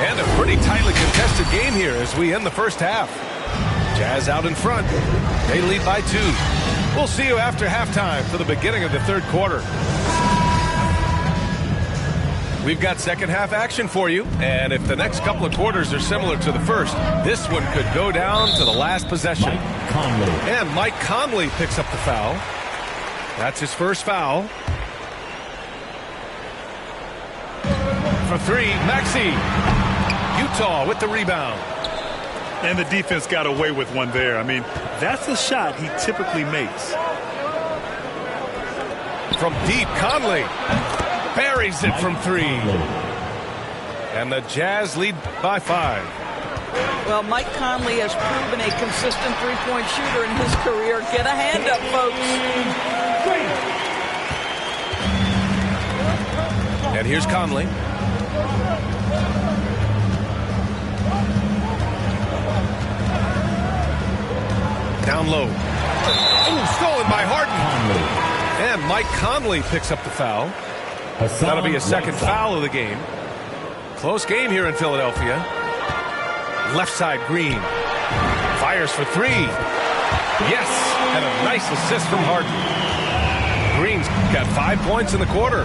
And a pretty tightly contested game here as we end the first half. Jazz out in front. They lead by 2. We'll see you after halftime for the beginning of the third quarter. We've got second half action for you, and if the next couple of quarters are similar to the first, this one could go down to the last possession. And Mike Conley picks up the foul. That's his first foul. For 3, Maxey. Utah with the rebound. And the defense got away with one there. I mean, that's a shot he typically makes. From deep, Conley buries it from 3. And the Jazz lead by 5. Well, Mike Conley has proven a consistent three-point shooter in his career. Get a hand up, folks. And here's Conley. Down low. Ooh, stolen by Harden. And Mike Conley picks up the foul. That'll be a second foul of the game. Close game here in Philadelphia. Left side, Green. Fires for 3. Yes, and a nice assist from Harden. Green's got 5 points in the quarter.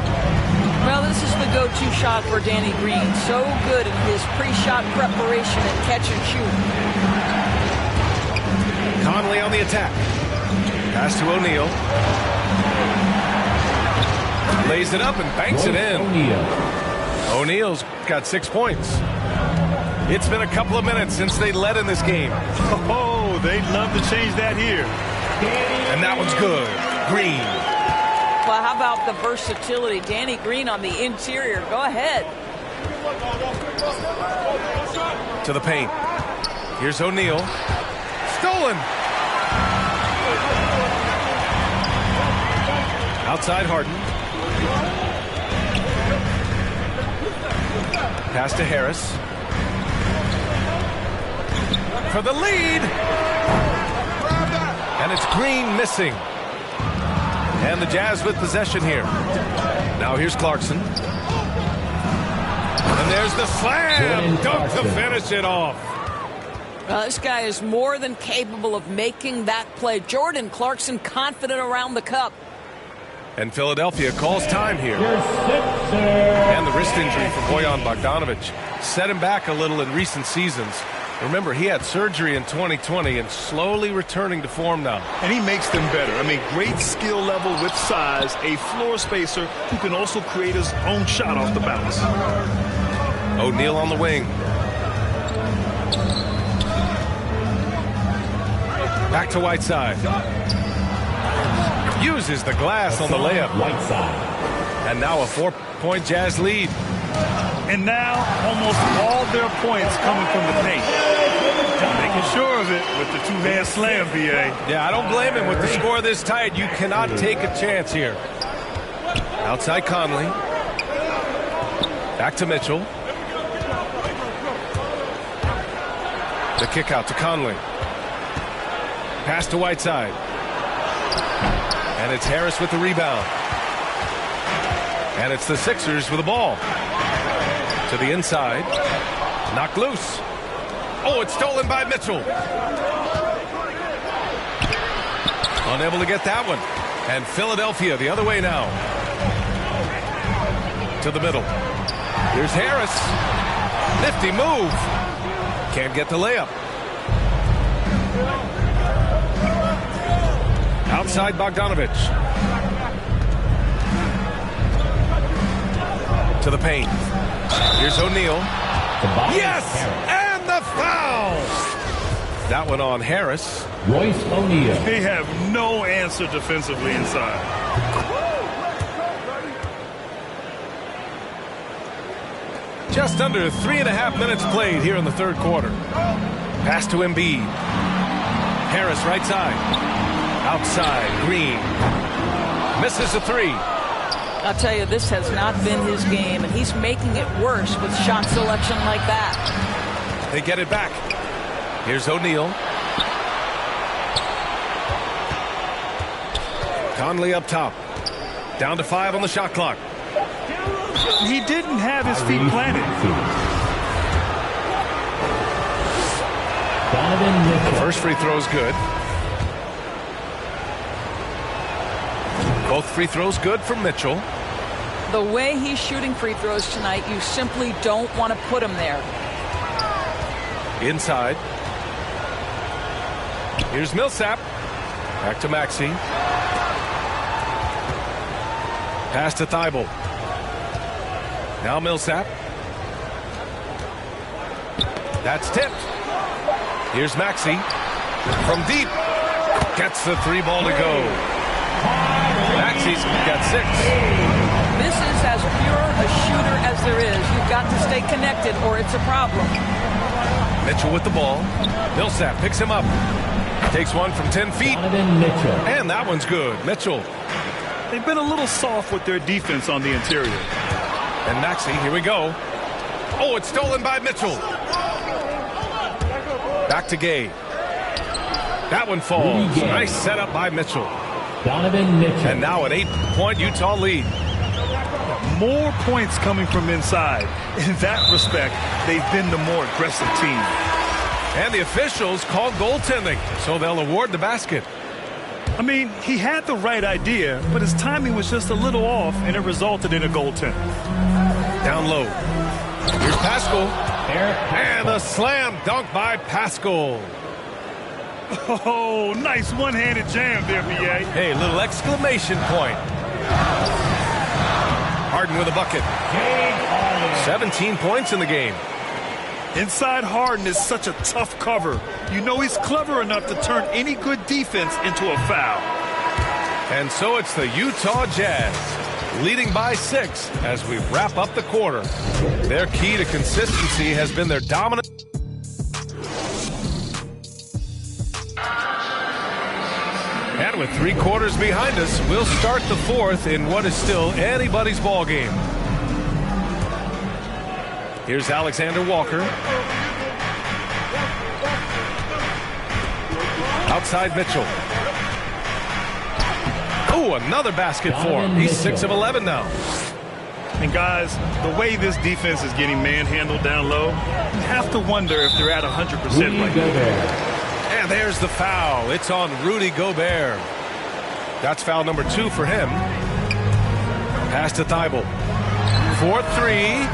Well, this is the go-to shot for Danny Green. So good in his pre-shot preparation and catch and shoot. Conley on the attack. Pass to O'Neal. Lays it up and banks it in. O'Neal's got 6 points. It's been a couple of minutes since they led in this game. Oh, they'd love to change that here. And that one's good. Green. Well, how about the versatility? Danny Green on the interior. Go ahead. To the paint. Here's O'Neal. Stolen. Outside Harden. Pass to Harris. For the lead. And it's Green missing. And the Jazz with possession here. Now here's Clarkson. And there's the slam. Dunk to finish it off. Well, this guy is more than capable of making that play. Jordan Clarkson confident around the cup. And Philadelphia calls time here. And the wrist injury for Bojan Bogdanovic set him back a little in recent seasons. Remember, he had surgery in 2020 and slowly returning to form now. And he makes them better. I mean, great skill level with size, a floor spacer who can also create his own shot off the bounce. O'Neal on the wing. Back to Whiteside. Uses the glass on the layup. Whiteside. And now a 4-point Jazz lead. And now almost all their points coming from the paint. Making sure of it with the two-hand slam, BA. Yeah, I don't blame him. With the score this tight, you cannot take a chance here. Outside Conley. Back to Mitchell. The kick out to Conley. Pass to Whiteside. And it's Harris with the rebound. And it's the Sixers with the ball. To the inside. Knocked loose. Oh, it's stolen by Mitchell. Unable to get that one. And Philadelphia the other way now. To the middle. Here's Harris. Nifty move. Can't get the layup. Outside Bogdanovich. To the paint. Here's O'Neal. Yes! And the foul! That one on Harris. Royce O'Neal. They have no answer defensively inside. Just under 3.5 minutes played here in the third quarter. Pass to Embiid. Harris right side. Outside, Green. Misses a three. I'll tell you, this has not been his game, and he's making it worse with shot selection like that. They get it back. Here's O'Neal. Conley up top. Down to 5 on the shot clock. He didn't have his feet planted. The first free throw is good. Both free throws good for Mitchell. The way he's shooting free throws tonight, you simply don't want to put him there. Inside. Here's Millsap. Back to Maxey. Pass to Thibault. Now Millsap. That's tipped. Here's Maxey. From deep. Gets the 3-ball to go. Maxey's got 6. This is as pure a shooter as there is. You've got to stay connected or it's a problem. Mitchell with the ball. Millsap picks him up. Takes one from 10 feet. And that one's good. Mitchell. They've been a little soft with their defense on the interior. And Maxey, here we go. Oh, it's stolen by Mitchell. Back to Gay. That one falls. Nice setup by Mitchell. Donovan Mitchell. And now an 8-point Utah lead. More points coming from inside. In that respect, they've been the more aggressive team. And the officials called goaltending, so they'll award the basket. I mean, he had the right idea, but his timing was just a little off, and it resulted in a goaltend. Down low. Here's Pascal. And a slam dunk by Pascal. Oh, nice one-handed jam there, B.A. Hey, little exclamation point. Harden with a bucket. 17 points in the game. Inside Harden is such a tough cover. You know he's clever enough to turn any good defense into a foul. And so it's the Utah Jazz leading by 6 as we wrap up the quarter. Their key to consistency has been their dominant. And with 3 quarters behind us, we'll start the 4th in what is still anybody's ball game. Here's Alexander Walker. Outside Mitchell. Oh, another basket for him. He's 6 of 11 now. And guys, the way this defense is getting manhandled down low, you have to wonder if they're at 100% right now. And there's the foul. It's on Rudy Gobert. That's foul number 2 for him. Pass to Thibault. 4-3.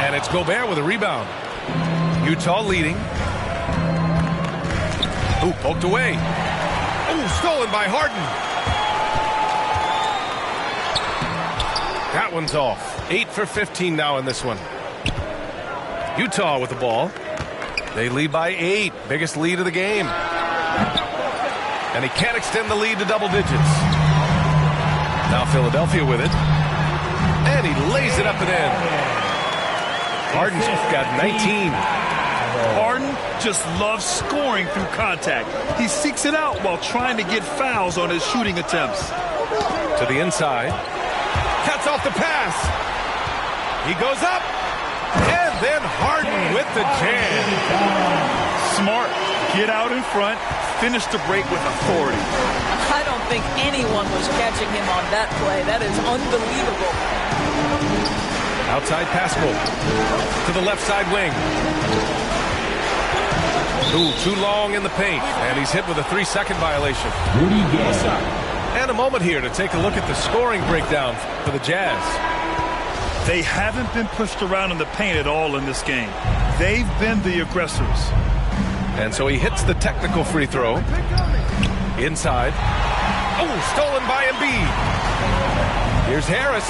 And it's Gobert with a rebound. Utah leading. Ooh, poked away. Ooh, stolen by Harden. That one's off. 8 for 15 now in this one. Utah with the ball. They lead by 8. Biggest lead of the game. And he can't extend the lead to double digits. Now Philadelphia with it. And he lays it up and in. Harden's got 19. Harden just loves scoring through contact. He seeks it out while trying to get fouls on his shooting attempts. To the inside. Cuts off the pass. He goes up. And then Harden with the jam. Smart. Get out in front. Finish the break with authority. I don't think anyone was catching him on that play. That is unbelievable. Outside Pascal to the left side wing. Ooh, too long in the paint. And he's hit with a 3-second violation. And a moment here to take a look at the scoring breakdown for the Jazz. They haven't been pushed around in the paint at all in this game. They've been the aggressors. And so he hits the technical free throw. Inside. Oh, stolen by Embiid. Here's Harris.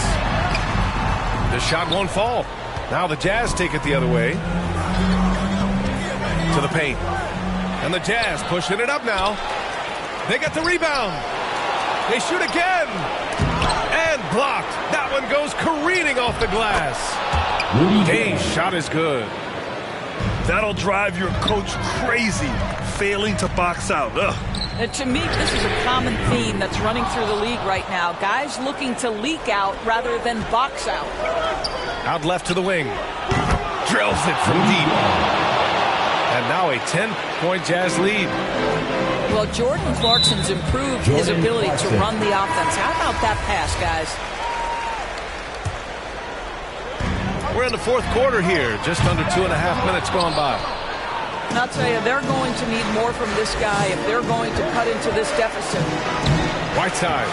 The shot won't fall. Now the Jazz take it the other way. To the paint. And the Jazz pushing it up now. They get the rebound. They shoot again. And blocked. That one goes careening off the glass. Hayes' shot is good. That'll drive your coach crazy, failing to box out. Ugh. To me, this is a common theme that's running through the league right now. Guys looking to leak out rather than box out. Out left to the wing. Drills it from deep. And now a 10-point Jazz lead. Well, Jordan Clarkson's improved his ability to run the offense. How about that pass, guys? We're in the fourth quarter here. Just under 2.5 minutes gone by. And I'll tell you, they're going to need more from this guy if they're going to cut into this deficit. Whiteside.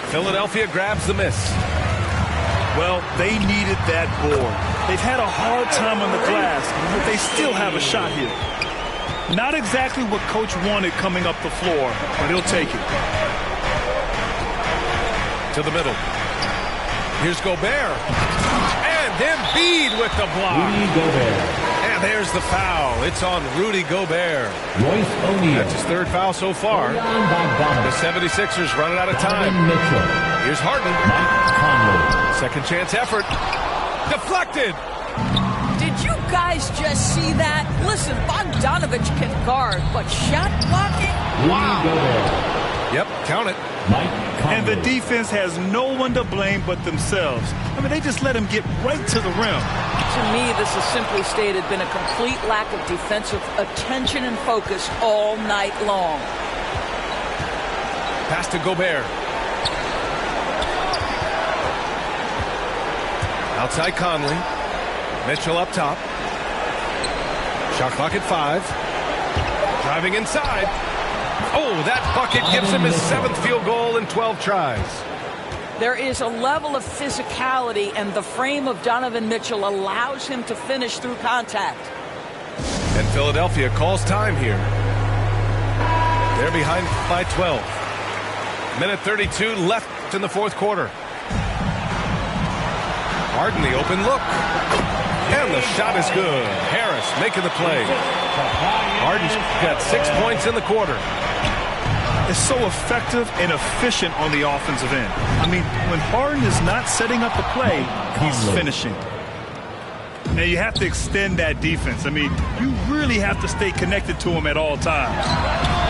Philadelphia grabs the miss. Well, they needed that board. They've had a hard time on the glass, but they still have a shot here. Not exactly what Coach wanted coming up the floor, but he'll take it. To the middle. Here's Gobert. And Embiid with the block. Rudy Gobert. And there's the foul. It's on Rudy Gobert. Royce O'Neal. That's his third foul so far. The 76ers running out of time. Here's Harden. Second chance effort. Deflected. Did you guys just see that? Listen, Bogdanovich can guard, but shot blocking? Wow. Yep, count it. And the defense has no one to blame but themselves. I mean, they just let him get right to the rim. To me, this has simply stated been a complete lack of defensive attention and focus all night long. Pass to Gobert. Outside Conley. Mitchell up top. Shot clock at 5. Driving inside. Oh, that bucket gives him his 7th field goal in 12 tries. There is a level of physicality, and the frame of Donovan Mitchell allows him to finish through contact. And Philadelphia calls time here. They're behind by 12. Minute 32 left in the fourth quarter. Harden the open look. And the shot is good. Harris making the play. Harden's got 6 points in the quarter. Is so effective and efficient on the offensive end. I mean, when Harden is not setting up the play, he's finishing. Now, you have to extend that defense. I mean, you really have to stay connected to him at all times.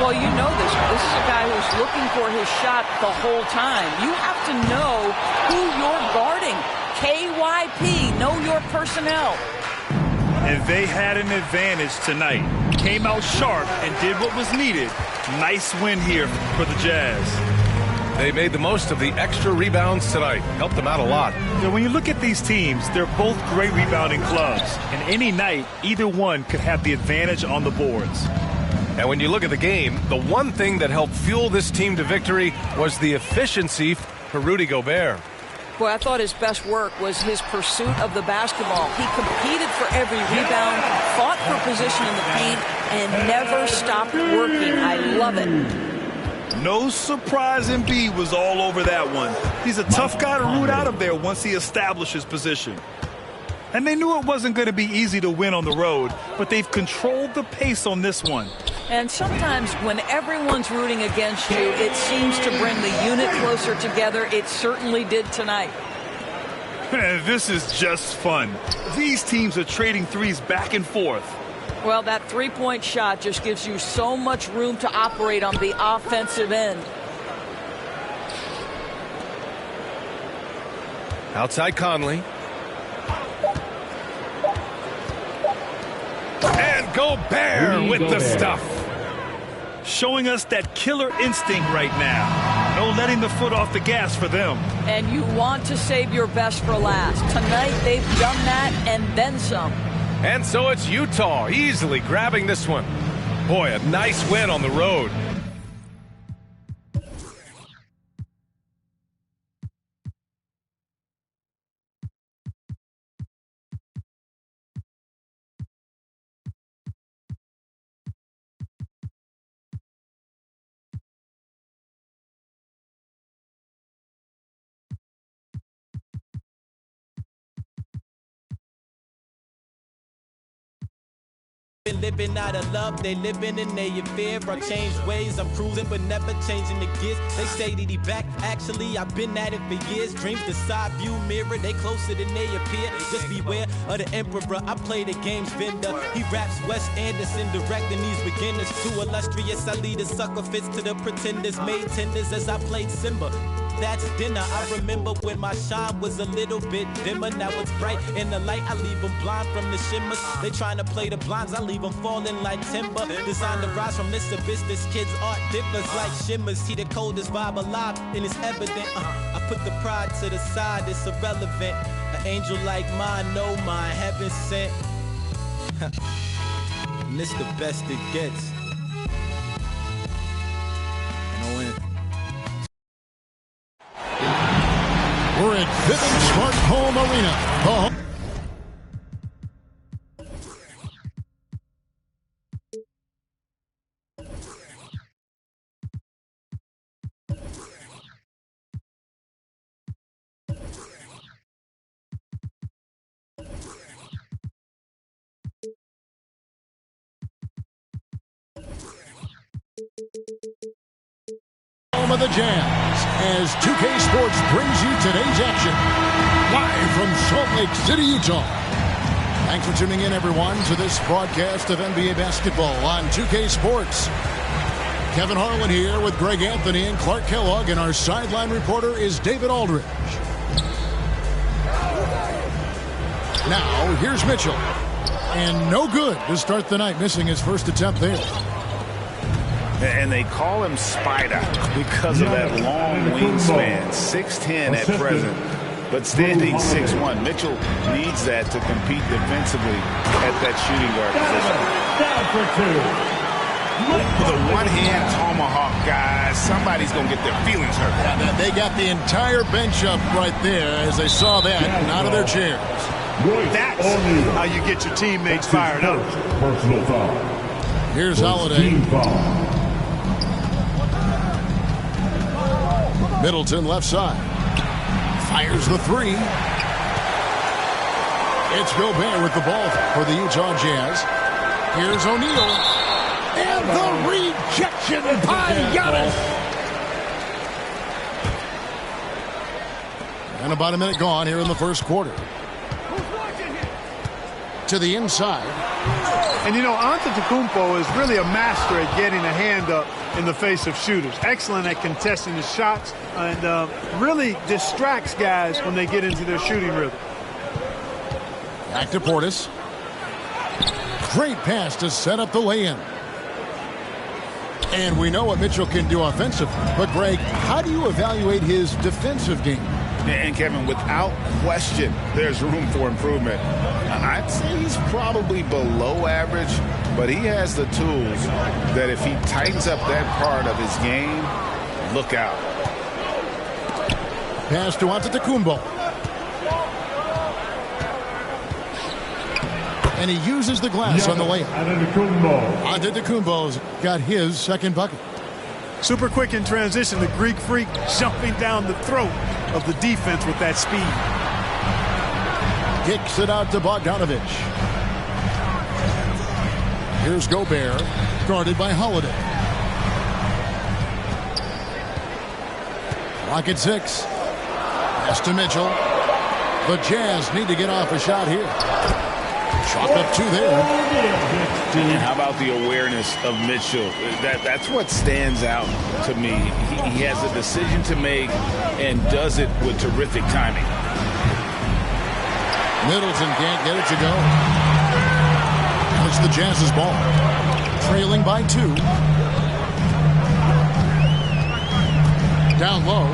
Well, you know this. This is a guy who's looking for his shot the whole time. You have to know who you're guarding. KYP, know your personnel. And they had an advantage tonight. Came out sharp and did what was needed. Nice win here for the Jazz. They made the most of the extra rebounds tonight. Helped them out a lot. Now, when you look at these teams, they're both great rebounding clubs. And any night, either one could have the advantage on the boards. And when you look at the game, the one thing that helped fuel this team to victory was the efficiency for Rudy Gobert. Boy, I thought his best work was his pursuit of the basketball. He competed for every rebound, fought for position in the paint, and never stopped working. I love it. No surprise Embiid was all over that one. He's a tough guy to root out of there once he establishes position. And they knew it wasn't going to be easy to win on the road, but they've controlled the pace on this one. And sometimes when everyone's rooting against you, it seems to bring the unit closer together. It certainly did tonight. This is just fun. These teams are trading threes back and forth. Well, that three-point shot just gives you so much room to operate on the offensive end. Outside Conley. And Gobert with the stuff. Showing us that killer instinct right now. No letting the foot off the gas for them. And you want to save your best for last. Tonight they've done that and then some. And so it's Utah easily grabbing this one. Boy, a nice win on the road. Living out of love, they living in their fear. I changed ways, I'm cruising but never changing the gears. They say that he back, actually I've been at it for years. Dreams the side view mirror, they closer than they appear. Just beware of the emperor, I play the game's vendor. He raps Wes Anderson, directing these beginners. Too illustrious, I lead a sucker fits to the pretenders. Made tenders as I played Simba. That's dinner. I remember when my shine was a little bit dimmer. Now it's bright in the light. I leave them blind from the shimmers. They trying to play the blinds. I leave them falling like timber. Designed to rise from this abyss. This kid's art differs like shimmers. He the coldest vibe alive, and it's evident. I put the pride to the side. It's irrelevant. An angel like mine, no mine, heaven sent. And this the best it gets. We're at Vivint Smart Home Arena. Home of the Jazz, as 2K Sports brings you today's action, live from Salt Lake City, Utah. Thanks for tuning in, everyone, to this broadcast of NBA basketball on 2K Sports. Kevin Harlan here with Greg Anthony and Clark Kellogg, and our sideline reporter is David Aldridge. Now, here's Mitchell. And no good to start the night, missing his first attempt there. And they call him Spider because of that long wingspan, 6'10" at present, but standing 6'1". Mitchell needs that to compete defensively at that shooting guard position. Down for two. With a one-hand tomahawk, guys, somebody's going to get their feelings hurt. Yeah, they got the entire bench up right there as they saw that and out of their chairs. That's how you get your teammates fired up. Personal foul. Here's Holiday. Middleton left side. Fires the three. It's Gobert with the ball for the Utah Jazz. Here's O'Neal. And the rejection by Giannis. And about a minute gone here in the first quarter. To the inside. And, you know, Antetokounmpo is really a master at getting a hand up in the face of shooters. Excellent at contesting his shots and really distracts guys when they get into their shooting rhythm. Back to Portis. Great pass to set up the lay-in. And we know what Mitchell can do offensively. But, Greg, how do you evaluate his defensive game? And, Kevin, without question, there's room for improvement. I'd say he's probably below average, but he has the tools that if he tightens up that part of his game, look out. Pass to Antetokounmpo. And he uses the glass on the layup. Antetokounmpo's got his second bucket. Super quick in transition. The Greek freak jumping down the throat of the defense with that speed. Kicks it out to Bogdanovich. Here's Gobert, guarded by Holiday. Clock at 6. Pass to Mitchell. The Jazz need to get off a shot here. Chalk up 2 there. And how about the awareness of Mitchell? That's what stands out to me. He has a decision to make and does it with terrific timing. Middleton can't get it to go. It's the Jazz's ball. Trailing by 2. Down low.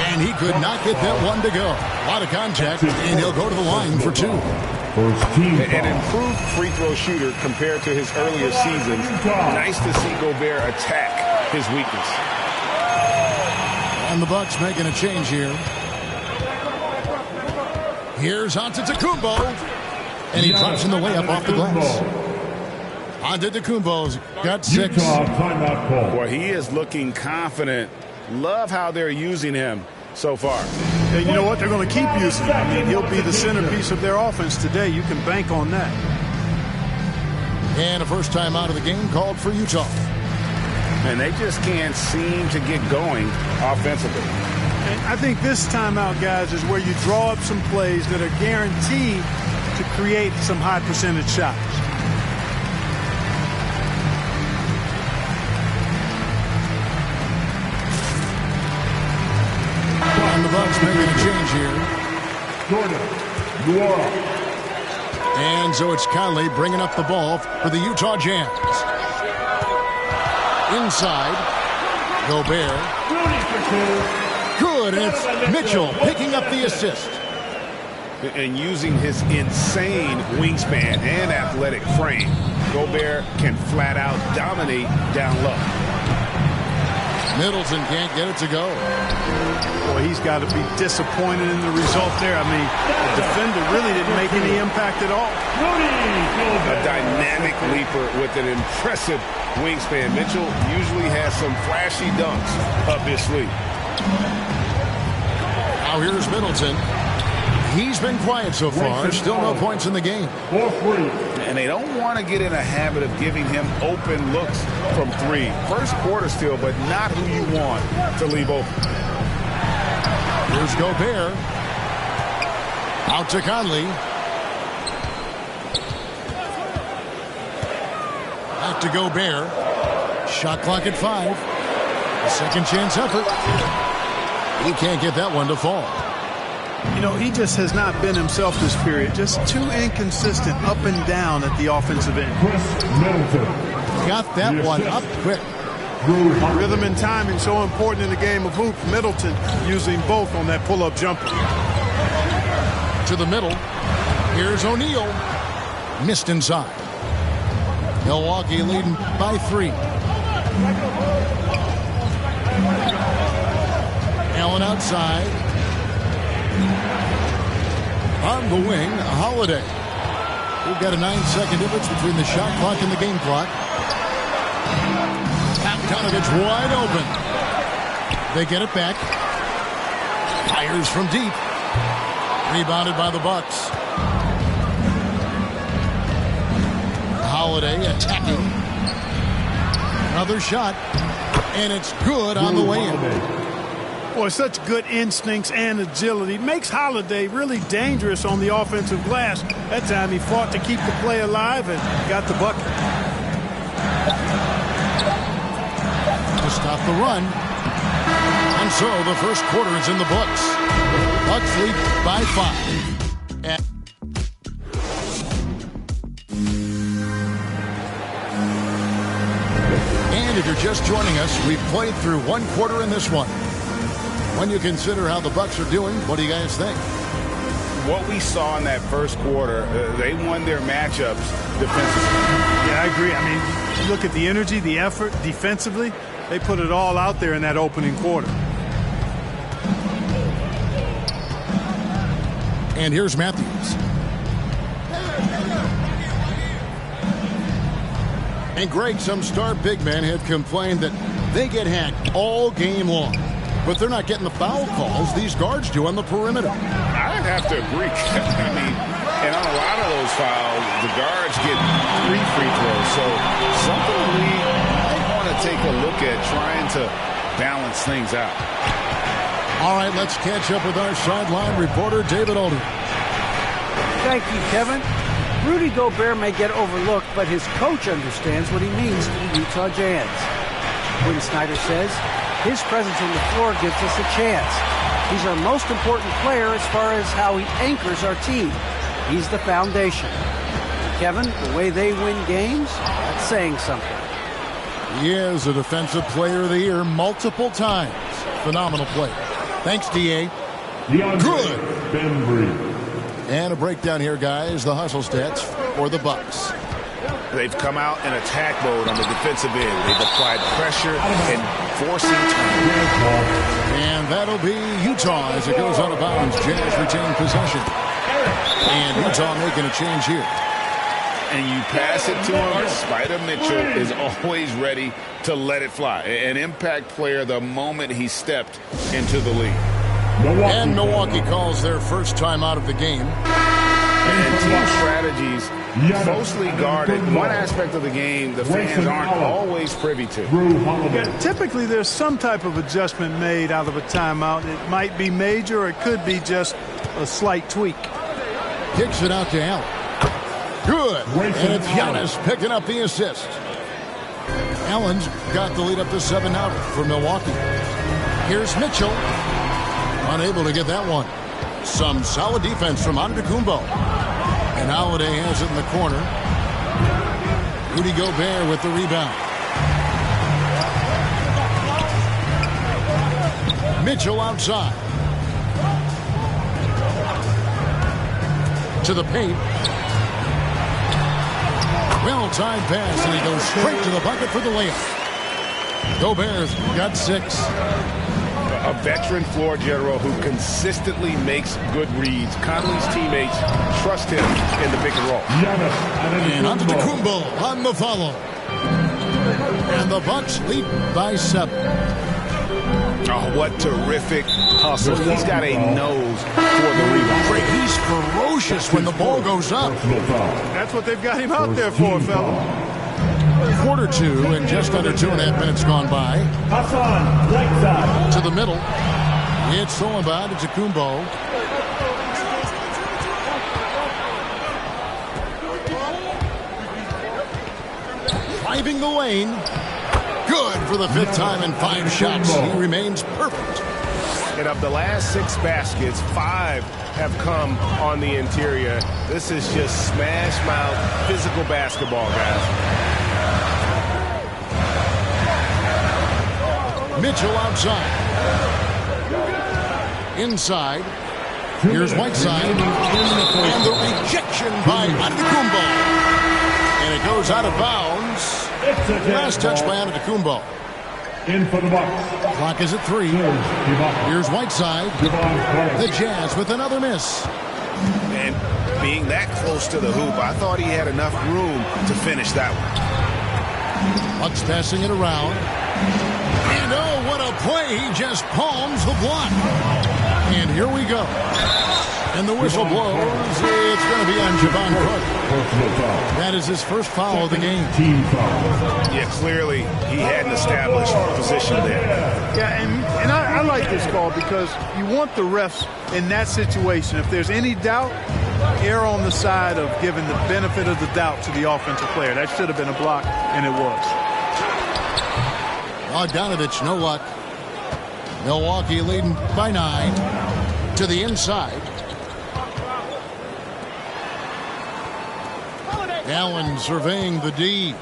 And he could not get that one to go. A lot of contact, and he'll go to the line for 2. An improved free throw shooter compared to his earlier seasons. Nice to see Gobert attack his weakness. And the Bucks making a change here. Here's Antetokounmpo. And he drops in the layup off the glass. Antetokounmpo's got 6. Boy, he is looking confident. Love how they're using him so far. And you know what? They're going to keep using him. I mean, he'll be the centerpiece of their offense today. You can bank on that. And a first time out of the game called for Utah. And they just can't seem to get going offensively. And I think this timeout, guys, is where you draw up some plays that are guaranteed to create some high percentage shots. And the Bucks making a change here. Jordan, you are up. And so it's Conley bringing up the ball for the Utah Jazz. Inside, Gobert. Good, and it's Mitchell picking up the assist. And using his insane wingspan and athletic frame, Gobert can flat out dominate down low. Middleton can't get it to go. Boy, he's got to be disappointed in the result there. I mean, the defender really didn't make any impact at all. A dynamic leaper with an impressive wingspan. Mitchell usually has some flashy dunks up his sleeve. Now here's Middleton. He's been quiet so far. Still no points in the game. And they don't want to get in a habit of giving him open looks from 3. First quarter still, but not who you want to leave open. Here's Gobert. Out to Conley. Back to Gobert. Shot clock at 5. A second chance effort. He can't get that one to fall. You know, he just has not been himself this period. Just too inconsistent up and down at the offensive end. Got that one up quick. Rhythm and timing so important in the game of hoops. Middleton using both on that pull-up jumper. To the middle. Here's O'Neal. Missed inside. Milwaukee leading by 3. Allen outside. On the wing, Holiday. We've got a 9-second difference between the shot clock and the game clock. Bogdanovich wide open. They get it back. Fires from deep. Rebounded by the Bucks. Holiday attacking. Another shot. And it's good on the way in. Boy, such good instincts and agility. Makes Holiday really dangerous on the offensive glass. That time he fought to keep the play alive and got the bucket. To stop the run. And so the first quarter is in the books. Bucks lead by 5. And if you're just joining us, we've played through one quarter in this one. When you consider how the Bucks are doing, what do you guys think? What we saw in that first quarter, they won their matchups defensively. Yeah, I agree. I mean, look at the energy, the effort defensively. They put it all out there in that opening quarter. And here's Matthews. And Greg, some star big men have complained that they get hacked all game long. But they're not getting the foul calls these guards do on the perimeter. I'd have to agree. I mean, and on a lot of those fouls, the guards get 3 free throws. So something we might want to take a look at trying to balance things out. All right, let's catch up with our sideline reporter, David Aldridge. Thank you, Kevin. Rudy Gobert may get overlooked, but his coach understands what he means to the Utah Jazz. Quinn Snyder says, his presence on the floor gives us a chance. He's our most important player as far as how he anchors our team. He's the foundation. Kevin, the way they win games, that's saying something. He is a Defensive Player of the Year multiple times. Phenomenal play. Thanks, D.A. Good. And a breakdown here, guys. The hustle stats for the Bucks. They've come out in attack mode on the defensive end. They've applied pressure and forcing turnovers. And that'll be Utah as it goes out of bounds. Jazz retain possession. And Utah making a change here. And you pass it to him. Spider Mitchell is always ready to let it fly. An impact player the moment he stepped into the league. And Milwaukee calls their first time out of the game. And team strategies closely guarded. One aspect of the game the fans aren't always privy to. Yeah, typically there's some type of adjustment made out of a timeout. It might be major or it could be just a slight tweak. Kicks it out to Allen. Good. And it's Giannis picking up the assist. Allen's got the lead up to 7 now for Milwaukee. Here's Mitchell. Unable to get that one. Some solid defense from Antetokounmpo. And Holiday has it in the corner. Rudy Gobert with the rebound. Mitchell outside. To the paint. Well-timed pass, and he goes straight to the bucket for the layup. Gobert's got 6. A veteran floor general who consistently makes good reads. Conley's teammates trust him in the pick and roll. And Antetokounmpo on the follow. And the Bucks lead by 7. Oh, what terrific hustle. He's got a nose for the rebound. He's ferocious when the ball goes up. That's what they've got him out there for, fella. Quarter 2 and just under 2.5 minutes gone by. To the middle. It's stolen by Antetokounmpo. Driving the lane. Good for the 5th time in 5 shots. He remains perfect. And of the last 6 baskets, 5 have come on the interior. This is just smash mouth physical basketball, guys. Mitchell outside. Inside. Here's Whiteside. And the rejection by Antetokounmpo. And it goes out of bounds. Last touch by Antetokounmpo. In for the Bucks. Clock is at 3. Here's Whiteside. The Jazz with another miss. And being that close to the hoop, I thought he had enough room to finish that one. Bucks passing it around. And oh, what a play. He just palms the block. And here we go. And the whistle blows. It's going to be on Javon Carter. That is his first foul of the game. Yeah, clearly he hadn't established position there. Yeah, and I like this call because you want the refs in that situation. If there's any doubt, err on the side of giving the benefit of the doubt to the offensive player. That should have been a block, and it was. Bogdanovich, no luck. Milwaukee leading by 9 to the inside. Allen surveying the D.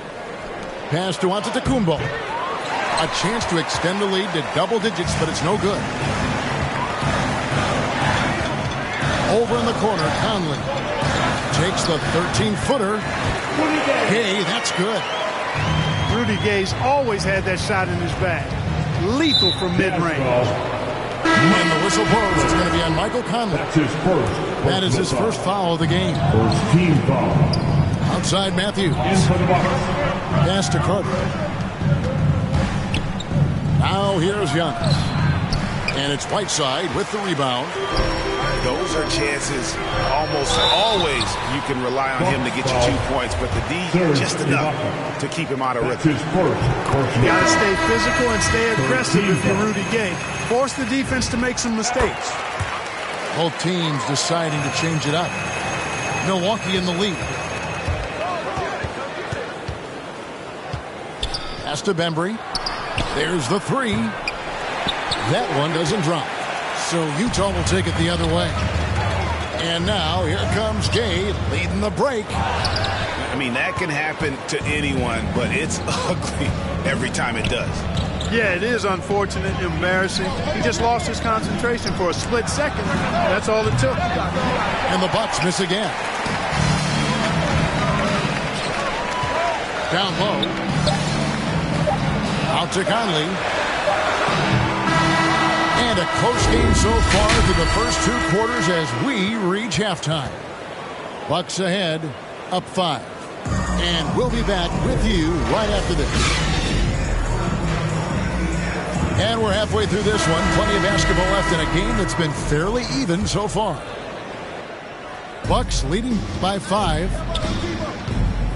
Pass to Antetokounmpo. A chance to extend the lead to double digits, but it's no good. Over in the corner, Conley takes the 13-footer. Hey, that's good. Rudy Gay's always had that shot in his bag. Lethal from mid-range. And the whistle blows. It's going to be on Michael Conley. That's his first That is his first foul of the game. First team foul. Outside Matthews. In for the Bucks. Pass to Carter. Now here's Giannis. And it's Whiteside with the rebound. Those are chances almost always you can rely on him to get you 2 points, but the D just enough to keep him out of rhythm. You got to stay physical and stay aggressive if you're Rudy Gay. Force the defense to make some mistakes. Both teams deciding to change it up. Milwaukee in the lead. Pass to Bembry. There's the three. That one doesn't drop. So Utah will take it the other way. And now here comes Gay leading the break. I mean, that can happen to anyone, but it's ugly every time it does. Yeah, it is unfortunate, embarrassing. He just lost his concentration for a split second. That's all it took. And the Bucks miss again. Down low. Out to Conley. And a close game so far through the first 2 quarters as we reach halftime. Bucks ahead, up 5. And we'll be back with you right after this. And we're halfway through this one. Plenty of basketball left in a game that's been fairly even so far. Bucks leading by 5.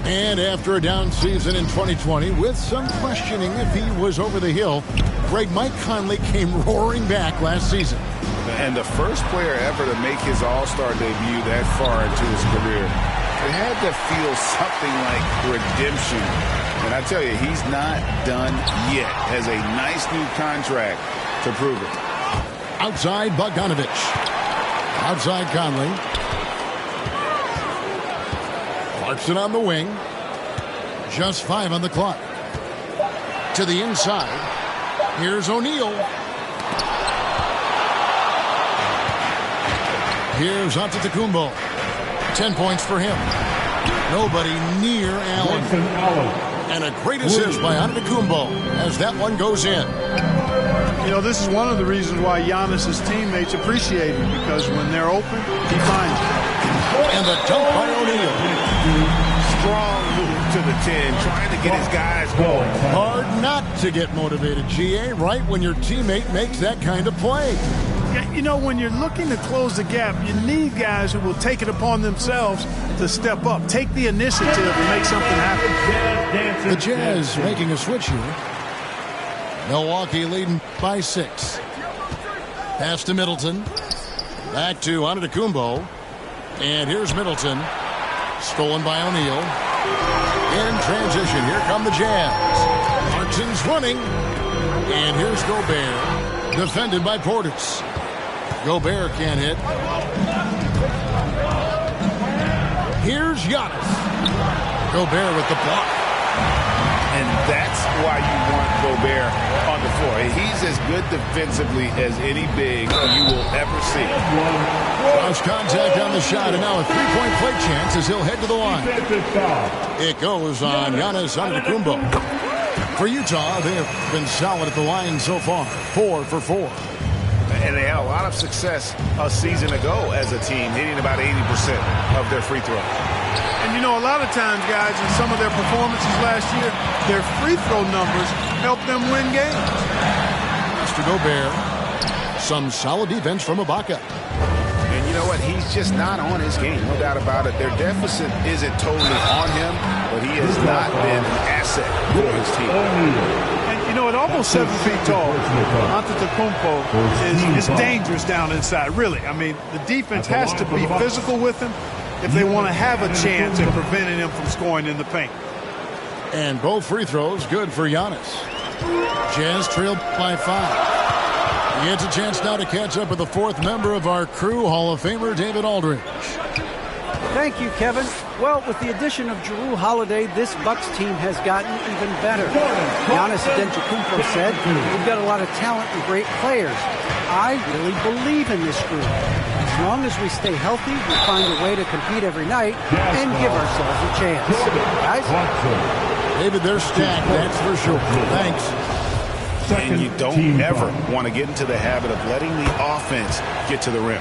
And after a down season in 2020, with some questioning if he was over the hill, Mike Conley came roaring back last season. And the first player ever to make his All-Star debut that far into his career. It had to feel something like redemption. And I tell you, he's not done yet. Has a nice new contract to prove it. Outside Bogdanovich. Outside Conley. Clarkson on the wing. Just 5 on the clock. To the inside. Here's O'Neal. Here's Antetokounmpo. 10 points for him. Nobody near Allen. And a great assist by Antetokounmpo as that one goes in. You know, this is one of the reasons why Giannis' teammates appreciate him, because when they're open, he finds them. And the dunk by O'Neal. Strong move to the 10, trying to get his guys going. Hard not to get motivated, GA, right when your teammate makes that kind of play. You know, when you're looking to close the gap, you need guys who will take it upon themselves to step up, take the initiative and make something happen. The Jazz making a switch here. Milwaukee leading by 6. Pass to Middleton. Back to Antetokounmpo. And here's Middleton. Stolen by O'Neal. In transition, here come the Jazz. Clarkson's running. And here's Gobert. Defended by Portis. Gobert can't hit. Here's Giannis. Gobert with the block. And that's why you want Gobert on the floor. He's as good defensively as any big you will ever see. Cross contact on the shot, and now a three-point play chance as he'll head to the line. It goes on Giannis Antetokounmpo. For Utah, they have been solid at the line so far. 4 for 4. And they had a lot of success a season ago as a team, hitting about 80% of their free throws. And, you know, a lot of times, guys, in some of their performances last year, their free throw numbers helped them win games. Mr. Gobert, some solid defense from Ibaka. And you know what? He's just not on his game, no doubt about it. Their deficit isn't totally on him, but he has not been an asset for his team. And, you know, at almost 7 feet tall, Antetokounmpo is dangerous down inside, really. I mean, the defense has to be physical with him if they want to have a chance at preventing him from scoring in the paint. And both free throws good for Giannis. Jazz trailed by 5. He gets a chance now to catch up with the 4th member of our crew, Hall of Famer David Aldridge. Thank you, Kevin. Well, with the addition of Jrue Holiday, this Bucks team has gotten even better. Giannis Antetokounmpo said, "We've got a lot of talent and great players. I really believe in this group. As long as we stay healthy, we'll find a way to compete every night and give ourselves a chance." Guys? David, they're stacked, that's for sure. Thanks. And you don't ever want to get into the habit of letting the offense get to the rim.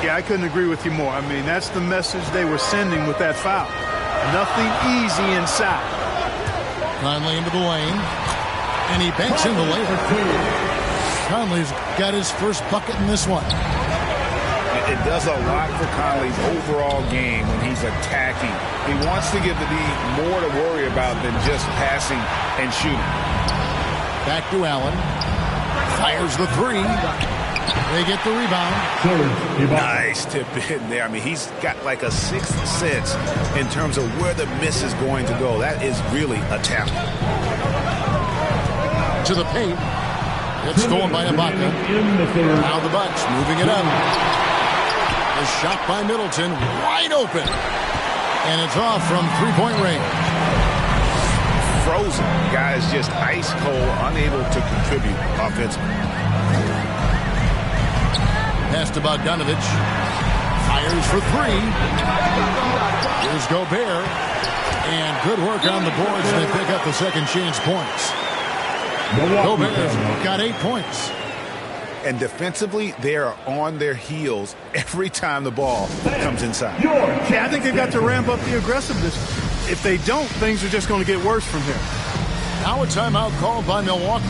Yeah, I couldn't agree with you more. I mean, that's the message they were sending with that foul. Nothing easy inside. Conley into the lane. And he banks in the layup. Conley's got his first bucket in this one. It does a lot for Conley's overall game when he's attacking. He wants to give the D more to worry about than just passing and shooting. Back to Allen. Fires the three. They get the rebound. Nice tip in there. I mean, he's got like a sixth sense in terms of where the miss is going to go. That is really a talent. To the paint. It's stolen by Ibaka. Now the Bucks moving it up. A shot by Middleton. Wide open. And it's off from three-point range. Frozen. Guys just ice cold, unable to contribute offensively. Pass to Bogdanovich. Fires for three. Here's Gobert. And good work on the boards. They pick up the second chance points. Gobert's got 8 points. And defensively, they are on their heels every time the ball comes inside. Yeah, I think they've got to ramp up the aggressiveness. If they don't, things are just going to get worse from here. Now a timeout called by Milwaukee.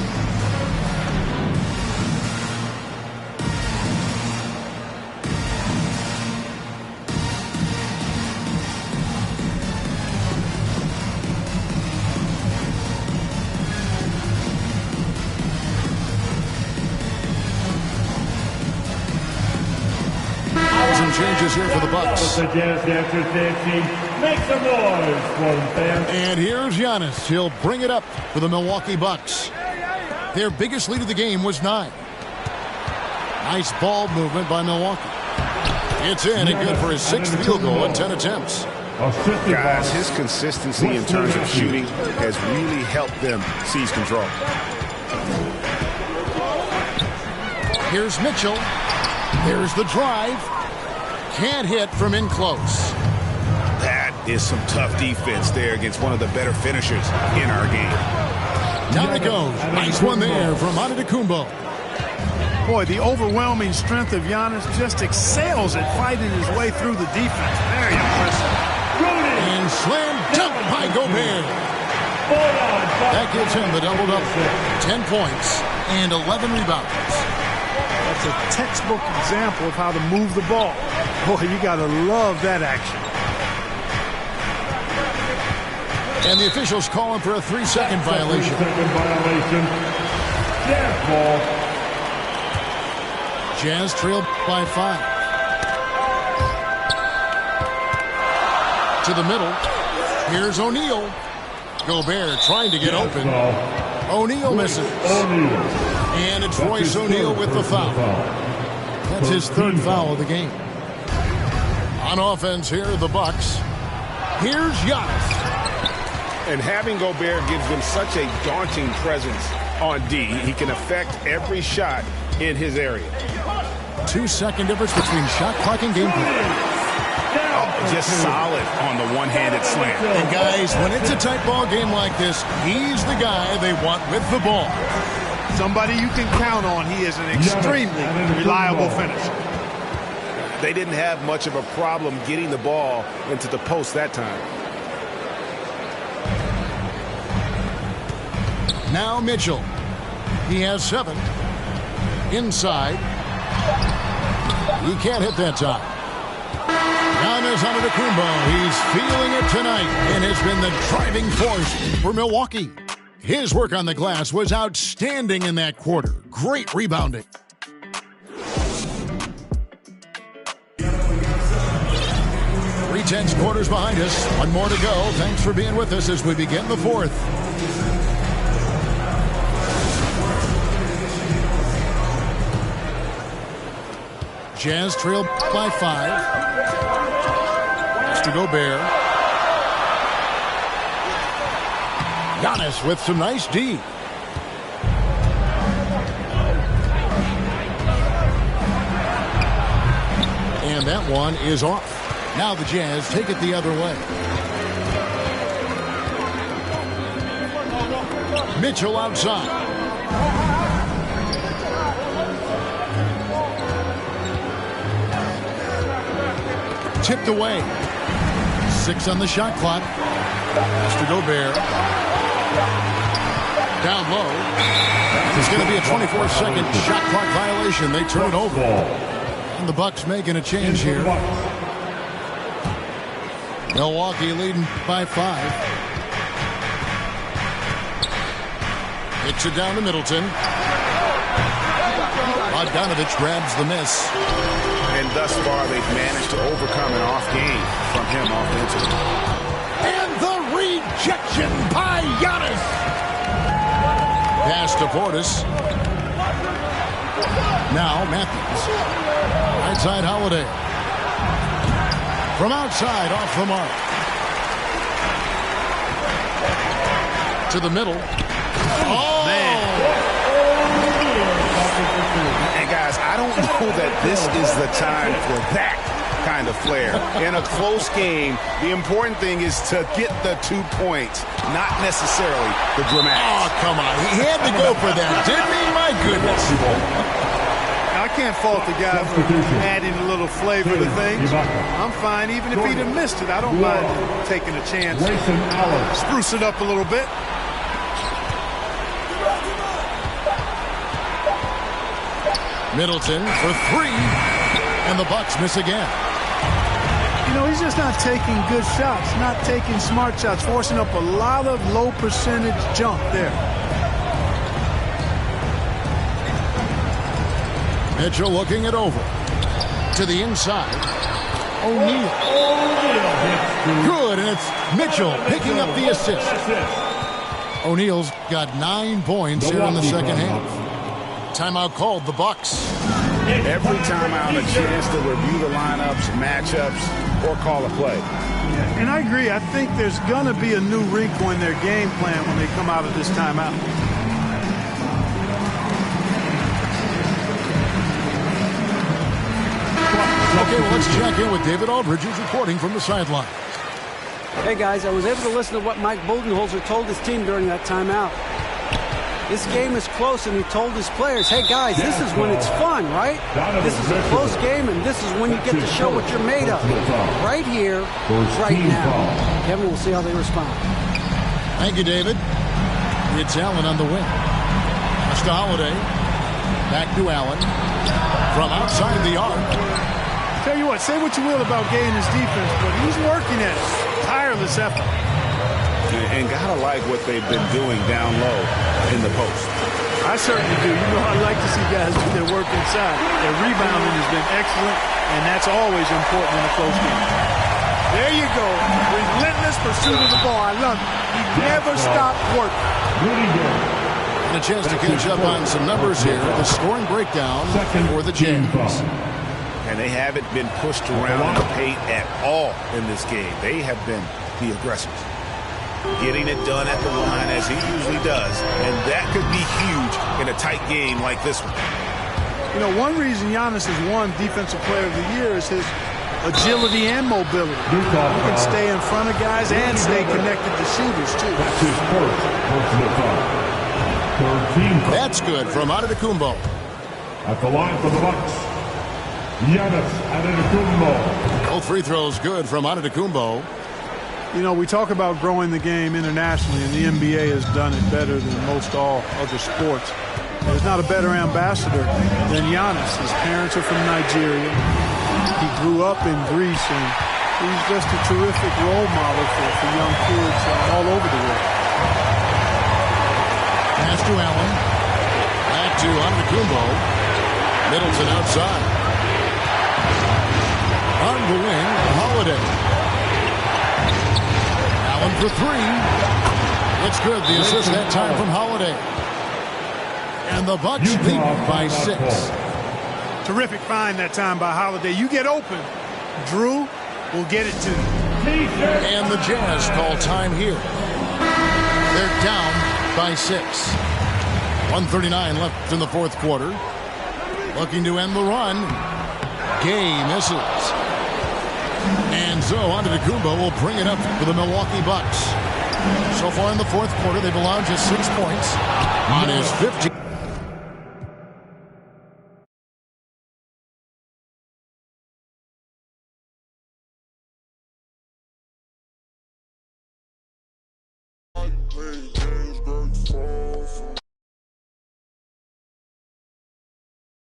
Changes here for the Bucks. The Jazz Dancers dancing. Make some noise for the fans. And here's Giannis. He'll bring it up for the Milwaukee Bucks. Their biggest lead of the game was 9. Nice ball movement by Milwaukee. It's in and good for his 6th field goal in 10 attempts. Guys, his consistency in terms of shooting has really helped them seize control. Here's Mitchell. There's the drive. Can't hit from in close. That is some tough defense there against one of the better finishers in our game. Down it goes. Nice one there from Antetokounmpo. Boy, the overwhelming strength of Giannis just excels at fighting his way through the defense. Very impressive. And slam dunk by Gobert. That gives him the double-double. 10 points and 11 rebounds. That's a textbook example of how to move the ball. Boy, you got to love that action. And the officials calling for a 3-second violation. 3-second violation. Jazz ball. Jazz trailed by 5. To the middle. Here's O'Neal. Gobert trying to get open. O'Neal misses. And it's Royce O'Neal with the foul. That's his 3rd foul of the game. On offense here, the Bucks. Here's Giannis. And having Gobert gives them such a daunting presence on D. He can affect every shot in his area. 2-second difference between shot clock and game play. Just solid on the one-handed slam. And guys, when it's a tight ball game like this, he's the guy they want with the ball. Somebody you can count on. He is an extremely reliable finisher. They didn't have much of a problem getting the ball into the post that time. Now Mitchell. He has 7. Inside. He can't hit that time. Giannis Antetokounmpo. He's feeling it tonight and has been the driving force for Milwaukee. His work on the glass was outstanding in that quarter. Great rebounding. Three-tenths quarters behind us. One more to go. Thanks for being with us as we begin the 4th. Jazz trailed by 5. It's to Gobert. Giannis with some nice D. And that one is off. Now the Jazz take it the other way. Mitchell outside. tipped away. 6 on the shot clock. Pass to Gobert. Down low. It's going to be a 24-second shot clock violation. They turn it over. And the Bucks making a change here. Milwaukee leading by 5. Hits it down to Middleton. Bogdanovich grabs the miss. And thus far, they've managed to overcome an off game from him offensively. And the rejection by Giannis. Pass to Portis. Now Matthews. Right side Holiday. From outside, off the mark. To the middle. Oh, man. And guys, I don't know that this is the time for that kind of flair. In a close game, the important thing is to get the 2 points, not necessarily the dramatics. Oh, come on. He had to go for that, didn't he? My goodness. I can't fault the guy for adding a little flavor to things. I'm fine. Even if he'd have missed it, I don't mind taking a chance. Spruce it up a little bit. Middleton for 3. And the Bucks miss again. You know, he's just not taking good shots, not taking smart shots, forcing up a lot of low percentage jump there. Mitchell looking it over. To the inside. O'Neal. Good, and it's Mitchell picking up the assist. O'Neal's got 9 points here in the second half. Timeout called, the Bucks. Every timeout, a chance to review the lineups, matchups, or call a play. And I agree. I think there's going to be a new wrinkle in their game plan when they come out of this timeout. Okay, well, let's check in with David Aldridge, who's reporting from the sideline. Hey, guys, I was able to listen to what Mike Budenholzer told his team during that timeout. This game is close, and he told his players, hey, guys, this is when it's fun, right? This is a close game, and this is when you get to show what you're made of. Right here, right now. Kevin, we'll see how they respond. Thank you, David. It's Allen on the wing. Pass to Holiday. Back to Allen. From outside the arc. Tell you what, say what you will about Gay and his defense, but he's working at it. Tireless effort. And gotta like what they've been doing down low in the post. I certainly do. You know, I like to see guys do their work inside. Their rebounding has been excellent, and that's always important in a close game. There you go. Relentless pursuit of the ball. I love it. He never stopped working. And a chance to catch up on some numbers here. The scoring breakdown for the Jazz. And they haven't been pushed around the paint at all in this game. They have been the aggressors. Getting it done at the line as he usually does. And that could be huge in a tight game like this one. You know, one reason Giannis has won Defensive Player of the Year is his agility and mobility. He can stay in front of guys and stay connected to shooters, too. That's his first personal foul. That's good from Antetokounmpo. At the line for the Bucks, Giannis Antetokounmpo. Both free throws good from Antetokounmpo. You know, we talk about growing the game internationally, and the NBA has done it better than most all other sports. There's not a better ambassador than Giannis. His parents are from Nigeria. He grew up in Greece, and he's just a terrific role model for young kids all over the world. Pass to Allen. Back to Antetokounmpo. Middleton outside. On the wing, Holiday. Allen for 3. It's good. The assist that time from Holiday. And the Bucks lead by 6. Terrific find that time by Holiday. You get open, Drew will get it to you. And the Jazz call time here. They're down by 6. 1:39 left in the fourth quarter. Looking to end the run. Gay misses. And so Antetokounmpo will bring it up for the Milwaukee Bucks. So far in the fourth quarter, they've allowed just 6 points on his 15.